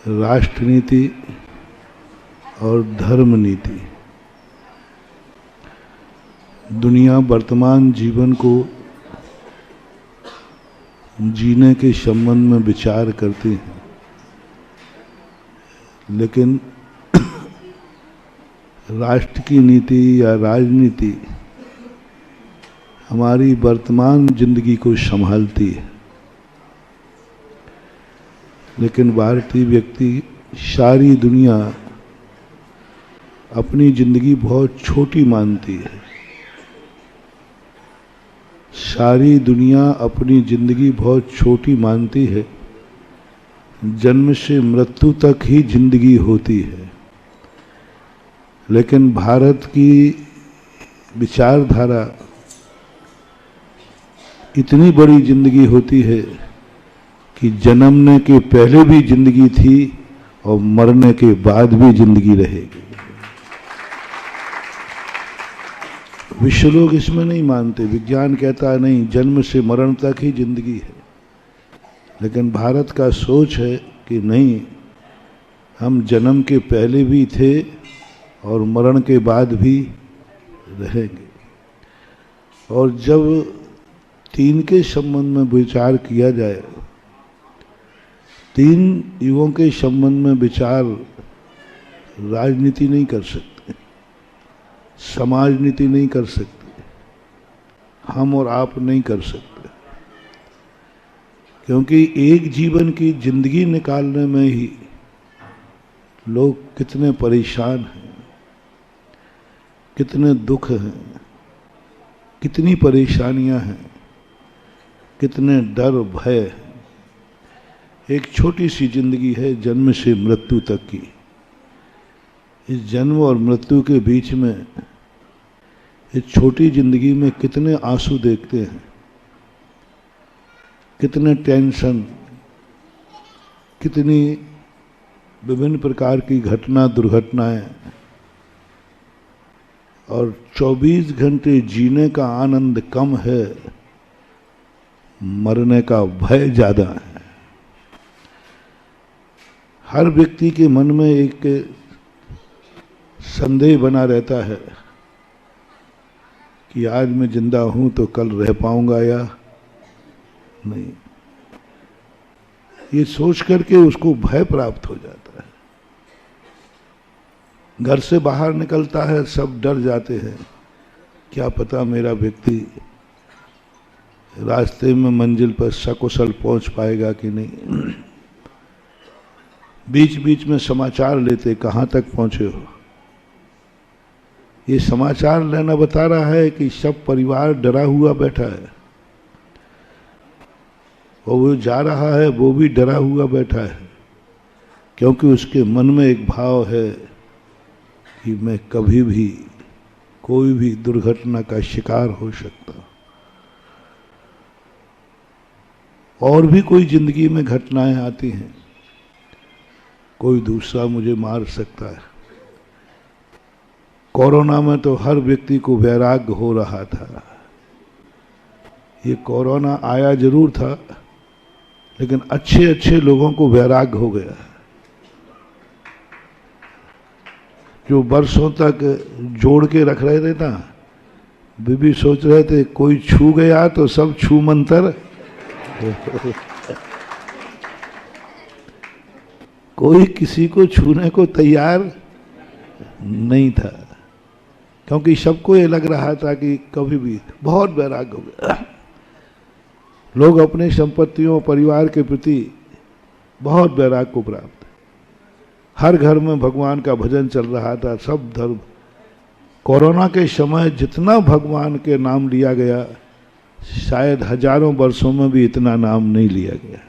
राष्ट्र नीति और धर्म नीति। दुनिया वर्तमान जीवन को जीने के संबंध में विचार करती है, लेकिन राष्ट्र की नीति या राजनीति हमारी वर्तमान जिंदगी को संभालती है। लेकिन भारतीय व्यक्ति सारी दुनिया अपनी जिंदगी बहुत छोटी मानती है। सारी दुनिया अपनी जिंदगी बहुत छोटी मानती है। जन्म से मृत्यु तक ही जिंदगी होती है। लेकिन भारत की विचारधारा इतनी बड़ी जिंदगी होती है कि जन्मने के पहले भी जिंदगी थी और मरने के बाद भी जिंदगी रहेगी। विश्व लोग इसमें नहीं मानते। विज्ञान कहता है नहीं, जन्म से मरण तक ही जिंदगी है। लेकिन भारत का सोच है कि नहीं, हम जन्म के पहले भी थे और मरण के बाद भी रहेंगे। और जब 3 के संबंध में विचार किया जाए, 3 युगों के संबंध में विचार राजनीति नहीं कर सकते, समाज नीति नहीं कर सकते, हम और आप नहीं कर सकते। क्योंकि एक जीवन की जिंदगी निकालने में ही लोग कितने परेशान हैं, कितने दुख हैं, कितनी परेशानियां हैं, कितने डर भय है। एक छोटी सी जिंदगी है जन्म से मृत्यु तक की। इस जन्म और मृत्यु के बीच में इस छोटी जिंदगी में कितने आंसू देखते हैं, कितने टेंशन, कितनी विभिन्न प्रकार की घटना दुर्घटनाएं, और 24 घंटे जीने का आनंद कम है, मरने का भय ज्यादा है। हर व्यक्ति के मन में एक संदेह बना रहता है कि आज मैं जिंदा हूं तो कल रह पाऊंगा या नहीं। ये सोच करके उसको भय प्राप्त हो जाता है। घर से बाहर निकलता है, सब डर जाते हैं, क्या पता मेरा व्यक्ति रास्ते में मंजिल पर सकुशल पहुंच पाएगा कि नहीं। बीच बीच में समाचार लेते, कहां तक पहुंचे हो। ये समाचार लेना बता रहा है कि सब परिवार डरा हुआ बैठा है, और वो जा रहा है वो भी डरा हुआ बैठा है, क्योंकि उसके मन में एक भाव है कि मैं कभी भी कोई भी दुर्घटना का शिकार हो सकता। और भी कोई जिंदगी में घटनाएं आती हैं, कोई दूसरा मुझे मार सकता है। कोरोना में तो हर व्यक्ति को वैराग्य हो रहा था। ये कोरोना आया जरूर था, लेकिन अच्छे अच्छे लोगों को वैराग्य हो गया। जो बरसों तक जोड़ के रख रहे थे ना, बीबी सोच रहे थे कोई छू गया तो सब छू मंतर। कोई किसी को छूने को तैयार नहीं था, क्योंकि सबको ये लग रहा था कि कभी भी बहुत वैराग्य हो गया। लोग अपने संपत्तियों परिवार के प्रति बहुत वैराग्य को प्राप्त। हर घर में भगवान का भजन चल रहा था, सब धर्म। कोरोना के समय जितना भगवान के नाम लिया गया, शायद हजारों वर्षों में भी इतना नाम नहीं लिया गया।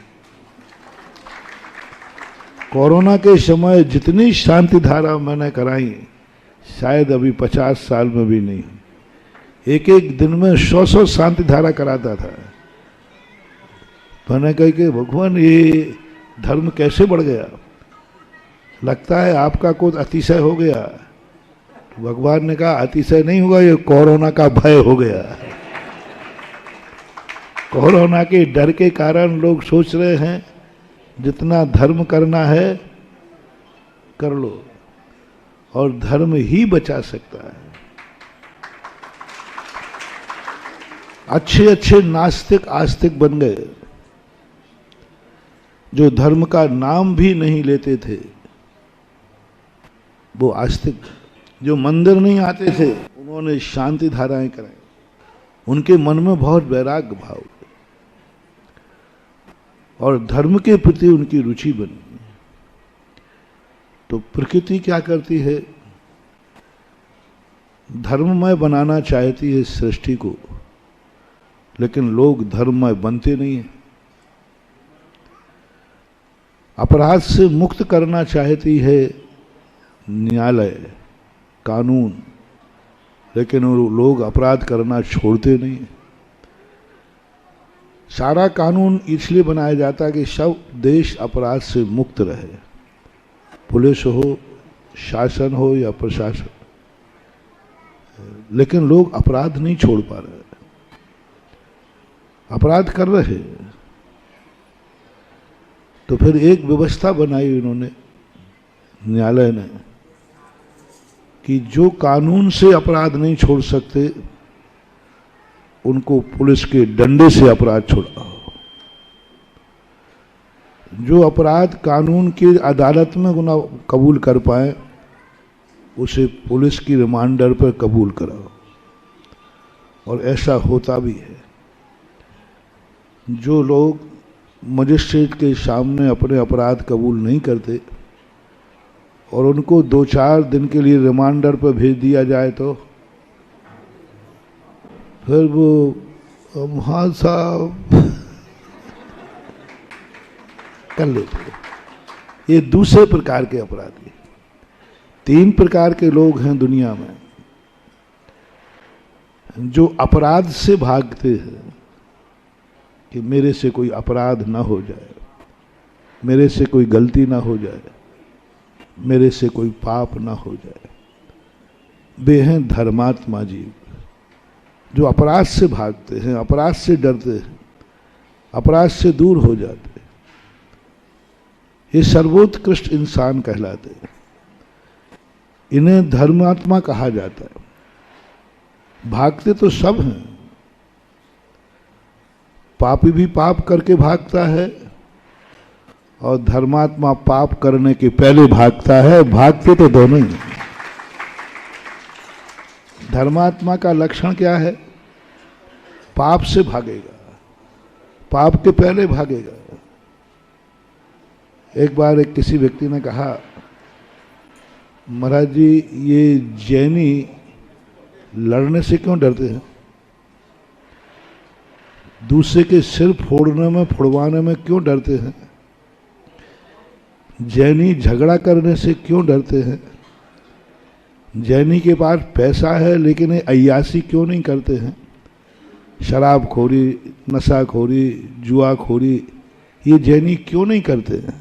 कोरोना के समय जितनी शांति धारा मैंने कराई, शायद अभी 50 साल में भी नहीं। एक एक दिन में 100 शांति धारा कराता था। मैंने कहा कि भगवान ये धर्म कैसे बढ़ गया, लगता है आपका कुछ अतिशय हो गया। भगवान ने कहा अतिशय नहीं होगा, ये कोरोना का भय हो गया। कोरोना के डर के कारण लोग सोच रहे हैं जितना धर्म करना है कर लो, और धर्म ही बचा सकता है। अच्छे अच्छे नास्तिक आस्तिक बन गए, जो धर्म का नाम भी नहीं लेते थे वो आस्तिक। जो मंदिर नहीं आते थे उन्होंने शांति धाराएं कराई, उनके मन में बहुत वैराग्य भाव और धर्म के प्रति उनकी रुचि बनी। तो प्रकृति क्या करती है, धर्ममय बनाना चाहती है सृष्टि को, लेकिन लोग धर्ममय बनते नहीं हैं। अपराध से मुक्त करना चाहती है न्यायालय कानून, लेकिन वो लोग अपराध करना छोड़ते नहीं। सारा कानून इसलिए बनाया जाता है कि सब देश अपराध से मुक्त रहे, पुलिस हो, शासन हो या प्रशासन, लेकिन लोग अपराध नहीं छोड़ पा रहे, अपराध कर रहे। तो फिर एक व्यवस्था बनाई उन्होंने, न्यायालय ने, कि जो कानून से अपराध नहीं छोड़ सकते उनको पुलिस के डंडे से अपराध छुड़ाओ। जो अपराध कानून की अदालत में गुनाह कबूल कर पाए उसे पुलिस की रिमांडर पर कबूल कराओ, और ऐसा होता भी है। जो लोग मजिस्ट्रेट के सामने अपने अपराध कबूल नहीं करते और उनको 2-4 दिन के लिए रिमांडर पर भेज दिया जाए तो फिर वो हाँ साहब कर लेते। ये दूसरे प्रकार के अपराधी। 3 प्रकार के लोग हैं दुनिया में जो अपराध से भागते हैं कि मेरे से कोई अपराध ना हो जाए, मेरे से कोई गलती ना हो जाए, मेरे से कोई पाप ना हो जाए। वे हैं धर्मात्मा जीव, जो अपराध से भागते हैं, अपराध से डरते हैं, अपराध से दूर हो जाते हैं। ये सर्वोत्कृष्ट इंसान कहलाते हैं। इन्हें धर्मात्मा कहा जाता है। भागते तो सब हैं, पापी भी पाप करके भागता है और धर्मात्मा पाप करने के पहले भागता है। भागते तो दोनों ही हैं। धर्मात्मा का लक्षण क्या है? पाप से भागेगा, पाप के पहले भागेगा। एक बार एक किसी व्यक्ति ने कहा, महाराज जी ये जैनी लड़ने से क्यों डरते हैं? दूसरे के सिर फोड़ने में, फुड़वाने में क्यों डरते हैं? जैनी झगड़ा करने से क्यों डरते हैं? जैनी के पास पैसा है लेकिन ये अय्यासी क्यों नहीं करते हैं? शराबखोरी, नशाखोरी, जुआखोरी ये जैनी क्यों नहीं करते हैं?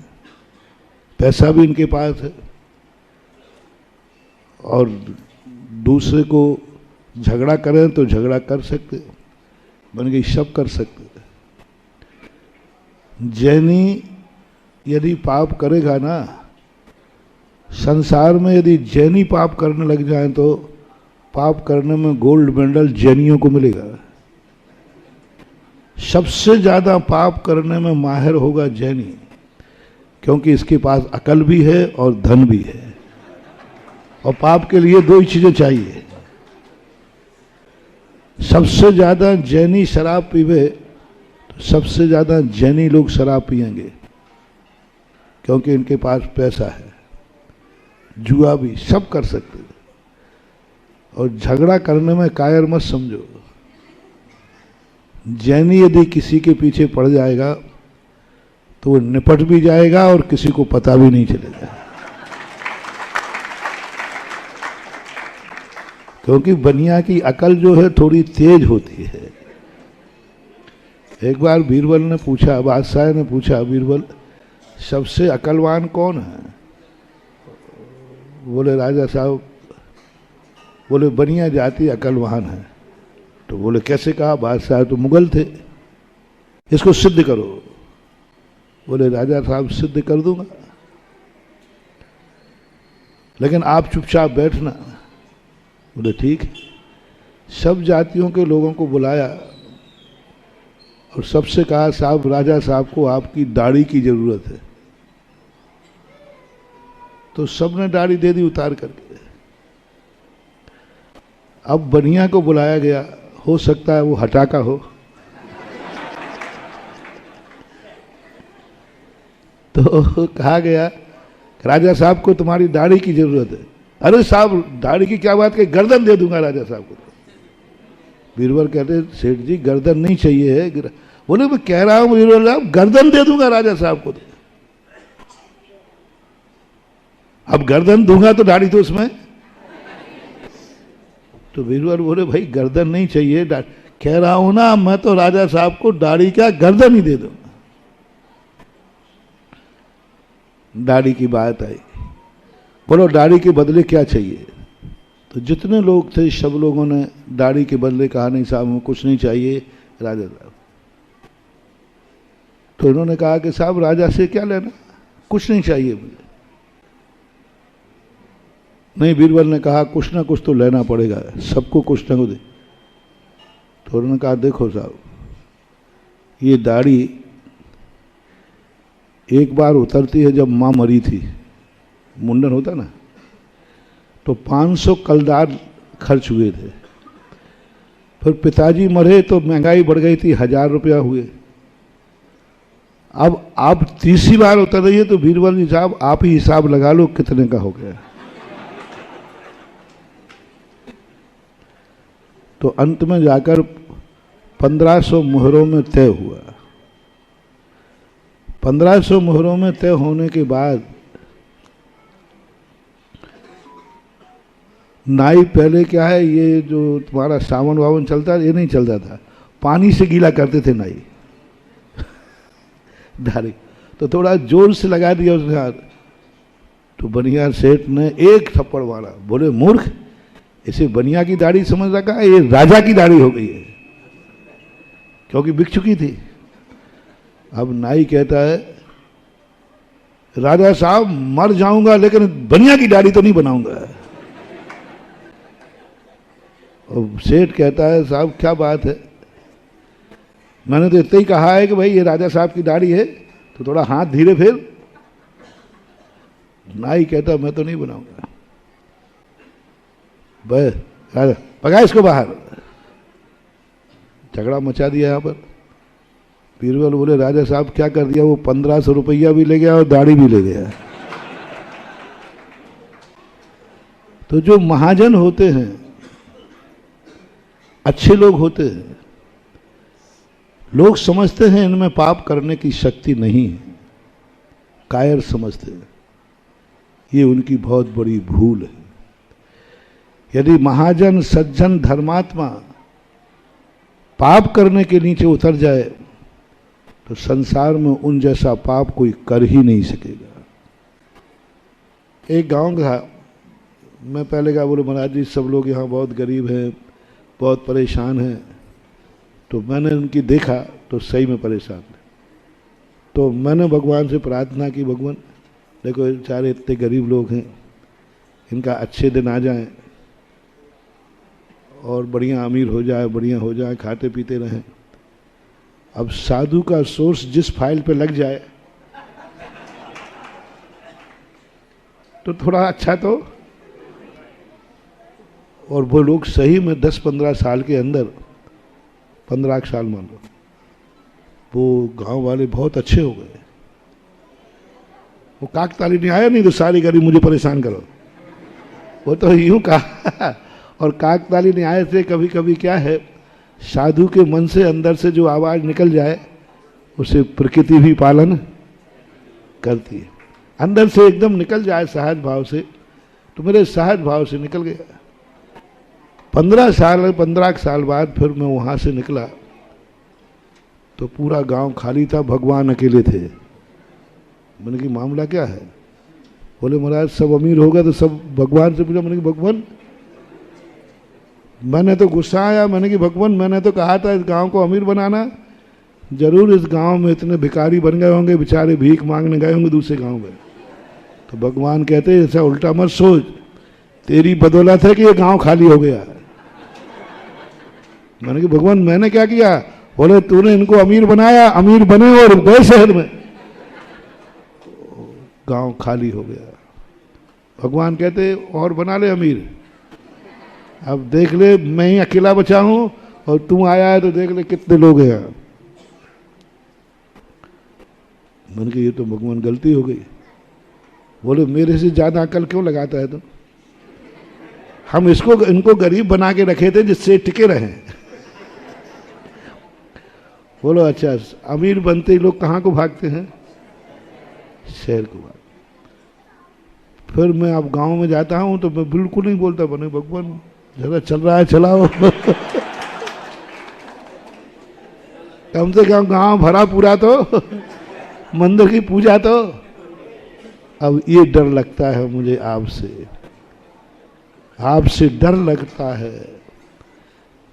पैसा भी इनके पास है और दूसरे को झगड़ा करें तो झगड़ा कर सकते, बन गई सब कर सकते। जैनी यदि पाप करेगा ना, संसार में यदि जैनी पाप करने लग जाए तो पाप करने में गोल्ड मेडल जैनियों को मिलेगा। सबसे ज्यादा पाप करने में माहिर होगा जैनी, क्योंकि इसके पास अकल भी है और धन भी है। और पाप के लिए दो ही चीजें चाहिए। सबसे ज्यादा जैनी शराब पीवे तो सबसे ज्यादा जैनी लोग शराब पिएंगे, क्योंकि इनके पास पैसा है। जुआ भी सब कर सकते हैं। और झगड़ा करने में कायर मत समझो। जैनी यदि किसी के पीछे पड़ जाएगा तो वो निपट भी जाएगा और किसी को पता भी नहीं चलेगा, क्योंकि बनिया की अकल जो है थोड़ी तेज होती है। एक बार बीरबल ने पूछा, बादशाह ने पूछा, बीरबल सबसे अकलवान कौन है? बोले राजा साहब, बोले बनिया जाति अकलवान है। तो बोले कैसे कहा? बादशाह तो मुगल थे, इसको सिद्ध करो। बोले राजा साहब सिद्ध कर दूंगा, लेकिन आप चुपचाप बैठना। बोले ठीक। सब जातियों के लोगों को बुलाया और सबसे कहा, साहब राजा साहब को आपकी दाढ़ी की जरूरत है। तो सबने दाढ़ी दे दी उतार करके। अब बनिया को बुलाया गया, हो सकता है वो हटाका हो। तो कहा गया राजा साहब को तुम्हारी दाढ़ी की जरूरत है। अरे साहब दाढ़ी की क्या बात, कि गर्दन दे दूंगा राजा साहब को। बीरबल कहते सेठ जी गर्दन नहीं चाहिए है। बोले मैं कह रहा हूं बीरबल साहब गर्दन दे दूंगा राजा साहब को। अब गर्दन दूंगा तो दाढ़ी तो उसमें। तो बीरबल बोले भाई गर्दन नहीं चाहिए, कह रहा हूं ना मैं तो राजा साहब को दाढ़ी क्या गर्दन ही दे दूंगा। दाढ़ी की बात आई। बोलो दाढ़ी के बदले क्या चाहिए? तो जितने लोग थे सब लोगों ने दाढ़ी के बदले कहा नहीं साहब हमें कुछ नहीं चाहिए राजा साहब। तो इन्होंने कहा कि साहब राजा से क्या लेना, कुछ नहीं चाहिए मुझे। नहीं, बीरबल ने कहा कुछ ना कुछ तो लेना पड़ेगा, सबको कुछ ना कुछ दे। तो उन्होंने कहा देखो साहब ये दाढ़ी एक बार उतरती है, जब माँ मरी थी मुंडन होता ना, तो 500 कलदार खर्च हुए थे। फिर पिताजी मरे तो महंगाई बढ़ गई थी, 1000 रुपया हुए। अब आप तीसरी बार उतर रही है तो बीरबल जी साहब आप ही हिसाब लगा लो कितने का हो गया। तो अंत में जाकर 1500 मुहरों में तय हुआ। 1500 मुहरों में तय होने के बाद नाई पहले क्या है, ये जो तुम्हारा सावन वावन चलता है ये नहीं चलता था, पानी से गीला करते थे नाई दाढ़ी। तो थोड़ा जोर से लगा दिया उसने हाथ, तो बनिया सेठ ने एक थप्पड़ मारा। बोले मूर्ख, इसे बनिया की दाढ़ी समझ रखा है, ये राजा की दाढ़ी हो गई है, क्योंकि बिक चुकी थी। अब नाई कहता है राजा साहब मर जाऊंगा लेकिन बनिया की दाढ़ी तो नहीं बनाऊंगा। और सेठ कहता है साहब क्या बात है, मैंने तो इतना ही कहा है कि भाई ये राजा साहब की दाढ़ी है तो थोड़ा हाथ धीरे फेर। नाई कहता मैं तो नहीं बनाऊंगा। बस राजा भगा इसको बाहर। झगड़ा मचा दिया यहाँ पर। बीरबल बोले राजा साहब क्या कर दिया, वो 1500 रुपया भी ले गया और दाढ़ी भी ले गया। तो जो महाजन होते हैं, अच्छे लोग होते हैं, लोग समझते हैं इनमें पाप करने की शक्ति नहीं है, कायर समझते हैं। ये उनकी बहुत बड़ी भूल है। यदि महाजन सज्जन धर्मात्मा पाप करने के नीचे उतर जाए तो संसार में उन जैसा पाप कोई कर ही नहीं सकेगा। एक गांव था, मैं पहले कहा बोले महाराज जी सब लोग यहाँ बहुत गरीब हैं, बहुत परेशान हैं। तो मैंने उनकी देखा तो सही में परेशान थे। तो मैंने भगवान से प्रार्थना की, भगवान देखो बेचारे इतने गरीब लोग हैं, इनका अच्छे दिन आ जाएं और बढ़िया अमीर हो जाए, बढ़िया हो जाए, खाते पीते रहें। अब साधु का सोर्स जिस फाइल पे लग जाए तो थोड़ा अच्छा तो। और वो लोग सही में 10-15 साल के अंदर, 15 साल मान लो, वो गांव वाले बहुत अच्छे हो गए। वो काकताली नहीं आया, नहीं तो सारी गरीब मुझे परेशान करो, वो तो यूं कहा। और काकताली नहीं आए थे। कभी कभी क्या है, साधु के मन से अंदर से जो आवाज निकल जाए उसे प्रकृति भी पालन करती है। अंदर से एकदम निकल जाए सहज भाव से, तो मेरे सहज भाव से निकल गया। 15 साल बाद फिर मैं वहां से निकला तो पूरा गांव खाली था, भगवान अकेले थे। मैंने कि मामला क्या है? बोले महाराज सब अमीर हो गए। तो सब भगवान से पूछा। मैंने कि भगवान, मैंने तो गुस्सा आया। मैंने कि भगवान मैंने तो कहा था इस गांव को अमीर बनाना, जरूर इस गांव में इतने भिखारी बन गए होंगे, बेचारे भीख मांगने गए होंगे दूसरे गांव में। तो भगवान कहते ऐसा उल्टा मत सोच, तेरी बदौलत है कि ये गांव खाली हो गया। मैंने कि भगवान मैंने क्या किया? बोले तूने इनको अमीर बनाया, अमीर बने और गए शहर में, गांव खाली हो गया। भगवान कहते और बना ले अमीर। अब देख ले मैं ही अकेला बचा हूं और तू आया है तो देख ले कितने लोग हैं। मैंने कहा ये तो भगवान गलती हो गई। बोले मेरे से ज्यादा अकल क्यों लगाता है तुम? हम इनको गरीब बना के रखे थे जिससे टिके रहे। बोलो अच्छा, अमीर बनते ही लोग कहाँ को भागते हैं? शहर को भागते। फिर मैं अब गांव में जाता हूं तो मैं बिल्कुल नहीं बोलता, बने भगवान जरा चल रहा है चलाओ। कम से कम गांव भरा पूरा तो, मंदिर की पूजा तो। अब ये डर लगता है मुझे आपसे डर लगता है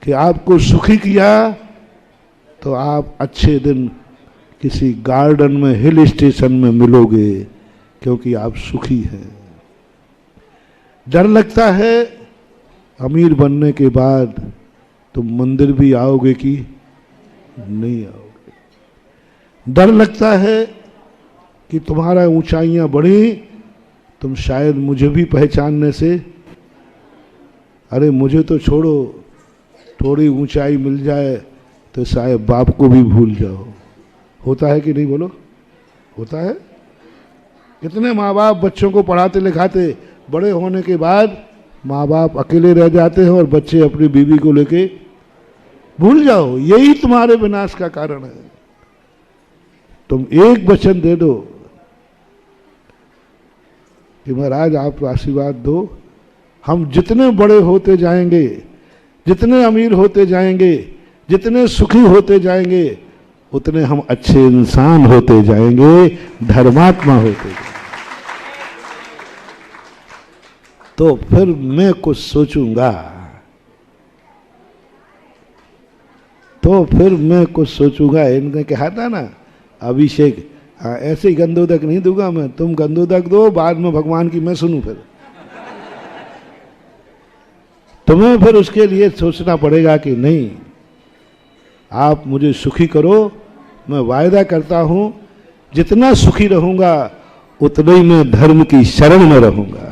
कि आपको सुखी किया तो आप अच्छे दिन किसी गार्डन में, हिल स्टेशन में मिलोगे क्योंकि आप सुखी हैं। डर लगता है अमीर बनने के बाद तुम मंदिर भी आओगे कि नहीं आओगे। डर लगता है कि तुम्हारा ऊंचाइयां बढ़ी, तुम शायद मुझे भी पहचानने से, अरे मुझे तो छोड़ो, थोड़ी ऊंचाई मिल जाए तो शायद बाप को भी भूल जाओ। होता है कि नहीं बोलो? होता है। कितने माँ बाप बच्चों को पढ़ाते लिखाते, बड़े होने के बाद माँ बाप अकेले रह जाते हैं और बच्चे अपनी बीवी को लेके भूल जाओ। यही तुम्हारे विनाश का कारण है। तुम एक वचन दे दो कि महाराज आप आशीर्वाद दो, हम जितने बड़े होते जाएंगे, जितने अमीर होते जाएंगे, जितने सुखी होते जाएंगे, उतने हम अच्छे इंसान होते जाएंगे, धर्मात्मा होते जाएंगे। तो फिर मैं कुछ सोचूंगा, इनने कहा था ना अभिषेक, हाँ ऐसे ही गंदोदक नहीं दूंगा मैं, तुम गंदोदक दो, बाद में भगवान की मैं सुनूं। फिर तुम्हें फिर उसके लिए सोचना पड़ेगा कि नहीं, आप मुझे सुखी करो, मैं वायदा करता हूं जितना सुखी रहूंगा उतना ही मैं धर्म की शरण में रहूंगा।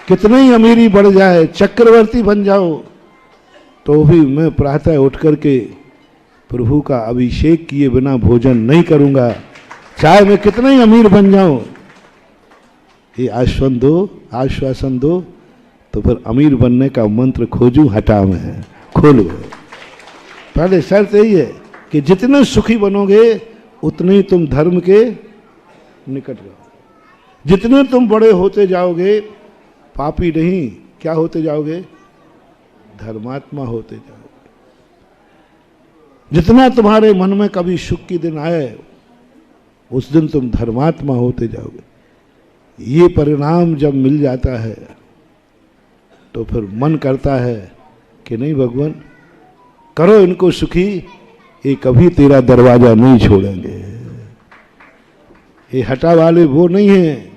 कितना ही अमीरी बढ़ जाए, चक्रवर्ती बन जाओ, तो भी मैं प्रातः उठ करके प्रभु का अभिषेक किए बिना भोजन नहीं करूंगा, चाहे मैं कितना ही अमीर बन जाऊं। ये आश्वासन दो, तो फिर अमीर बनने का मंत्र खोजूं, हटा में है, खोलो। पहले शर्त यही है कि जितने सुखी बनोगे उतने ही तुम धर्म के निकट रहोगे। जितने तुम बड़े होते जाओगे, पापी नहीं, क्या होते जाओगे? धर्मात्मा होते जाओगे। जितना तुम्हारे मन में कभी सुख की दिन आए, उस दिन तुम धर्मात्मा होते जाओगे। ये परिणाम जब मिल जाता है तो फिर मन करता है कि नहीं भगवान, करो इनको सुखी, ये कभी तेरा दरवाजा नहीं छोड़ेंगे। ये हटा वाले वो नहीं हैं,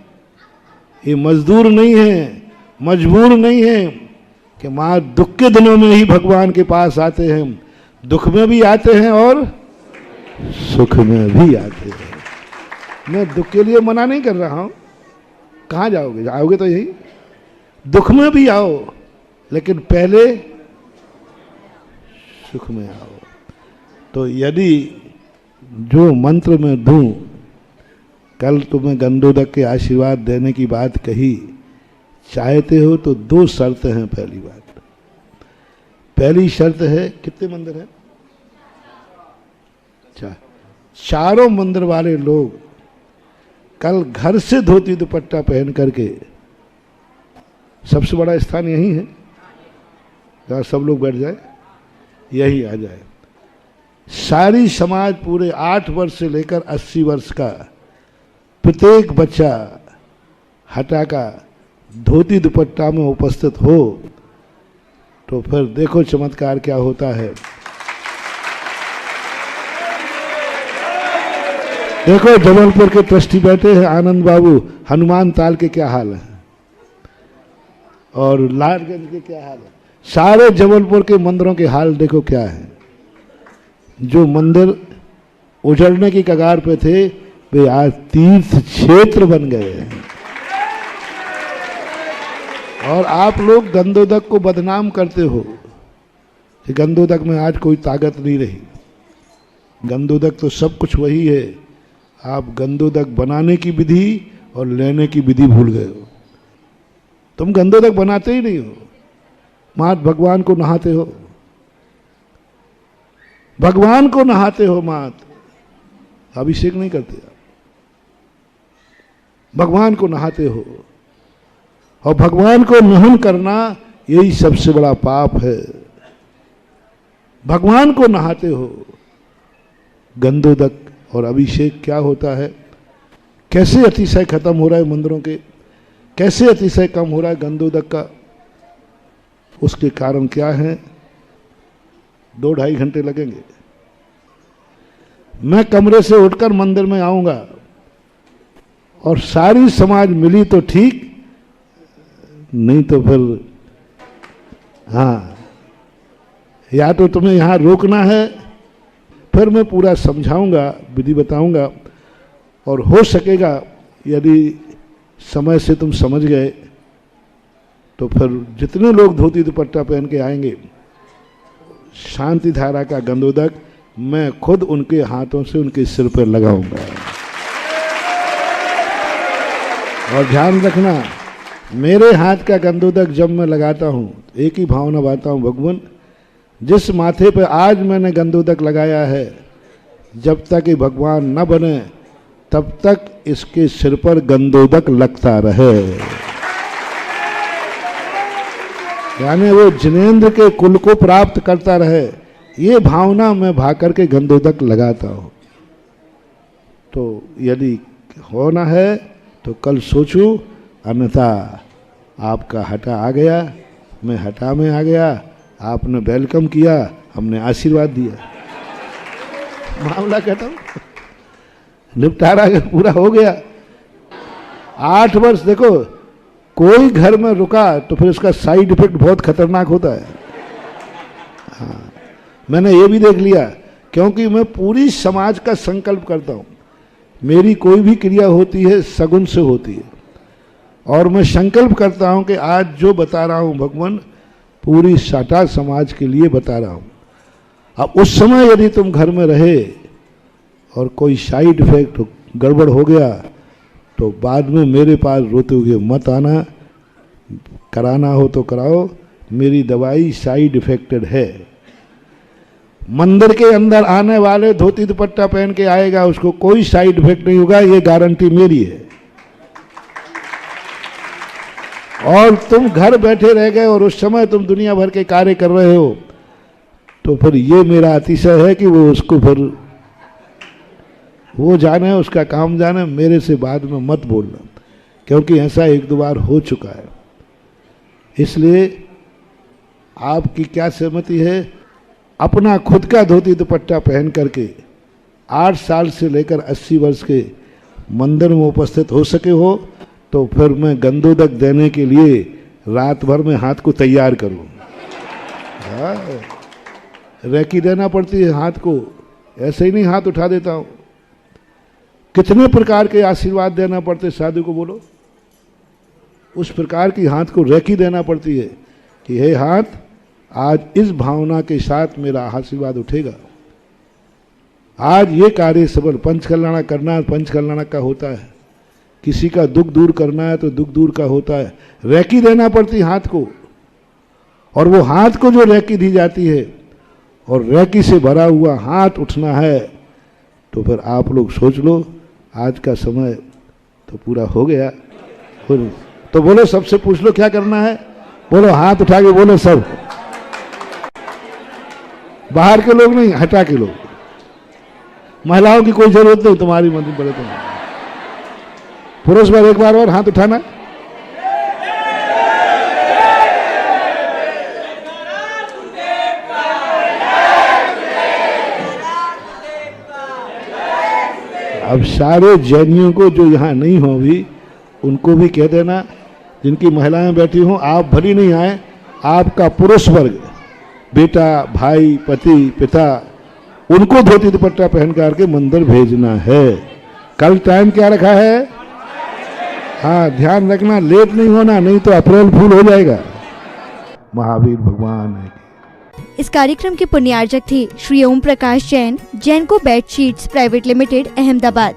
ये मजदूर नहीं हैं, मजबूर नहीं हैं कि मां दुख के दिनों में ही भगवान के पास आते हैं, दुख में भी आते हैं और सुख में भी आते हैं। मैं दुख के लिए मना नहीं कर रहा हूं, कहां जाओगे? जाओगे तो यही, दुख में भी आओ, लेकिन पहले सुख में आओ। तो यदि जो मंत्र में दूं, कल तुम्हें गंधोदक के आशीर्वाद देने की बात कही, चाहते हो तो 2 शर्त हैं। पहली शर्त है, कितने मंदिर हैं? 4। चारों मंदिर वाले लोग कल घर से धोती दुपट्टा पहन करके, सबसे बड़ा स्थान यही है जहाँ सब लोग बैठ जाए, यही आ जाए। सारी समाज पूरे 8 वर्ष से लेकर 80 वर्ष का प्रत्येक बच्चा हटा का धोती दुपट्टा में उपस्थित हो, तो फिर देखो चमत्कार क्या होता है। देखो जबलपुर के ट्रस्टी बैठे हैं, आनंद बाबू, हनुमान ताल के क्या हाल है और लालगंज के क्या हाल है। सारे जबलपुर के मंदिरों के हाल देखो क्या है। जो मंदिर उजड़ने की कगार पे थे, वे आज तीर्थ क्षेत्र बन गए हैं। और आप लोग गंधोदक को बदनाम करते हो कि गंधोदक में आज कोई ताकत नहीं रही। गंधोदक तो सब कुछ वही है। आप गंधोदक बनाने की विधि और लेने की विधि भूल गए हो। तुम गंधोदक बनाते ही नहीं हो, मात भगवान को नहाते हो, भगवान को नहाते हो, मात अभिषेक नहीं करते, भगवान को नहाते हो। और भगवान को नहन करना यही सबसे बड़ा पाप है। भगवान को नहाते हो। गंधोदक और अभिषेक क्या होता है, कैसे अतिशय खत्म हो रहा है मंदिरों के, कैसे अतिशय कम हो रहा है गंधोदक का, उसके कारण क्या है? 2-2.5 घंटे लगेंगे। मैं कमरे से उठकर मंदिर में आऊंगा और सारी समाज मिली तो ठीक, नहीं तो फिर हाँ, या तो तुम्हें यहाँ रोकना है, फिर मैं पूरा समझाऊंगा, विधि बताऊंगा, और हो सकेगा यदि समय से तुम समझ गए तो फिर जितने लोग धोती दुपट्टा पहन के आएंगे, शांति धारा का गंधोदक मैं खुद उनके हाथों से उनके सिर पर लगाऊंगा। और ध्यान रखना, मेरे हाथ का गंधोदक जब मैं लगाता हूं, एक ही भावना बाता हूं, भगवान जिस माथे पे आज मैंने गंधोदक लगाया है, जब तक ये भगवान न बने तब तक इसके सिर पर गंधोदक लगता रहे। यानी वो जिनेंद्र के कुल को प्राप्त करता रहे, ये भावना मैं भाकर के गंधोदक लगाता हूं। तो यदि होना है तो कल सोचूं, अन्यथा आपका हटा आ गया, मैं हटा में आ गया, आपने वेलकम किया, हमने आशीर्वाद दिया, मामला खत्म, निपटारा पूरा हो गया। 8 वर्ष देखो, कोई घर में रुका तो फिर इसका साइड इफेक्ट बहुत खतरनाक होता है। हाँ, मैंने ये भी देख लिया, क्योंकि मैं पूरी समाज का संकल्प करता हूँ। मेरी कोई भी क्रिया होती है सगुन से होती है, और मैं संकल्प करता हूँ कि आज जो बता रहा हूँ भगवान पूरी टाटा समाज के लिए बता रहा हूँ। अब उस समय यदि तुम घर में रहे और कोई साइड इफेक्ट गड़बड़ हो गया तो बाद में मेरे पास रोते हुए मत आना, कराना हो तो कराओ, मेरी दवाई साइड इफेक्टेड है। मंदिर के अंदर आने वाले धोती दुपट्टा पहन के आएगा, उसको कोई साइड इफेक्ट नहीं होगा, ये गारंटी मेरी है। और तुम घर बैठे रह गए और उस समय तुम दुनिया भर के कार्य कर रहे हो, तो फिर ये मेरा अतिशय है कि वो उसको फिर वो जाने, उसका काम जाने, मेरे से बाद में मत बोलना, क्योंकि ऐसा एक दो बार हो चुका है। इसलिए आपकी क्या सहमति है? अपना खुद का धोती दुपट्टा पहन करके 8 साल से लेकर 80 वर्ष के मंदिर में उपस्थित हो सके हो तो फिर मैं गंदोदक देने के लिए रात भर में हाथ को तैयार करूं। रेकी देना पड़ती है हाथ को, ऐसे ही नहीं हाथ उठा देता हूं। कितने प्रकार के आशीर्वाद देना पड़ते साधु को, बोलो। उस प्रकार की हाथ को रेकी देना पड़ती है कि हे हाथ, आज इस भावना के साथ मेरा आशीर्वाद उठेगा। आज ये कार्य सबल पंचकल्याण करना पंचकल्याण का होता है, किसी का दुख दूर करना है तो दुख दूर का होता है। रेकी देना पड़ती हाथ को, और वो हाथ को जो रेकी दी जाती है और रेकी से भरा हुआ हाथ उठना है, तो फिर आप लोग सोच लो, आज का समय तो पूरा हो गया। तो बोलो, सबसे पूछ लो क्या करना है, बोलो, हाथ उठा के बोलो सब, बाहर के लोग नहीं, हटा के लोग। महिलाओं की कोई जरूरत नहीं, तुम्हारी मदद पड़े तो। पुरुष बार एक बार और हाथ उठाना। अब सारे जैनियों को जो यहाँ नहीं हो भी, उनको भी कह देना, जिनकी महिलाएं बैठी हों, आप भली नहीं आए, आपका पुरुष वर्ग, बेटा, भाई, पति, पिता, उनको धोती दुपट्टा पहन करके मंदिर भेजना है। कल टाइम क्या रखा है? हाँ, ध्यान रखना, लेट नहीं होना, नहीं तो अप्रैल फूल हो जाएगा। महावीर भगवान है। इस कार्यक्रम के पुण्यार्जक थे श्री ओम प्रकाश जैन, जैन को बेडशीट्स प्राइवेट लिमिटेड, अहमदाबाद।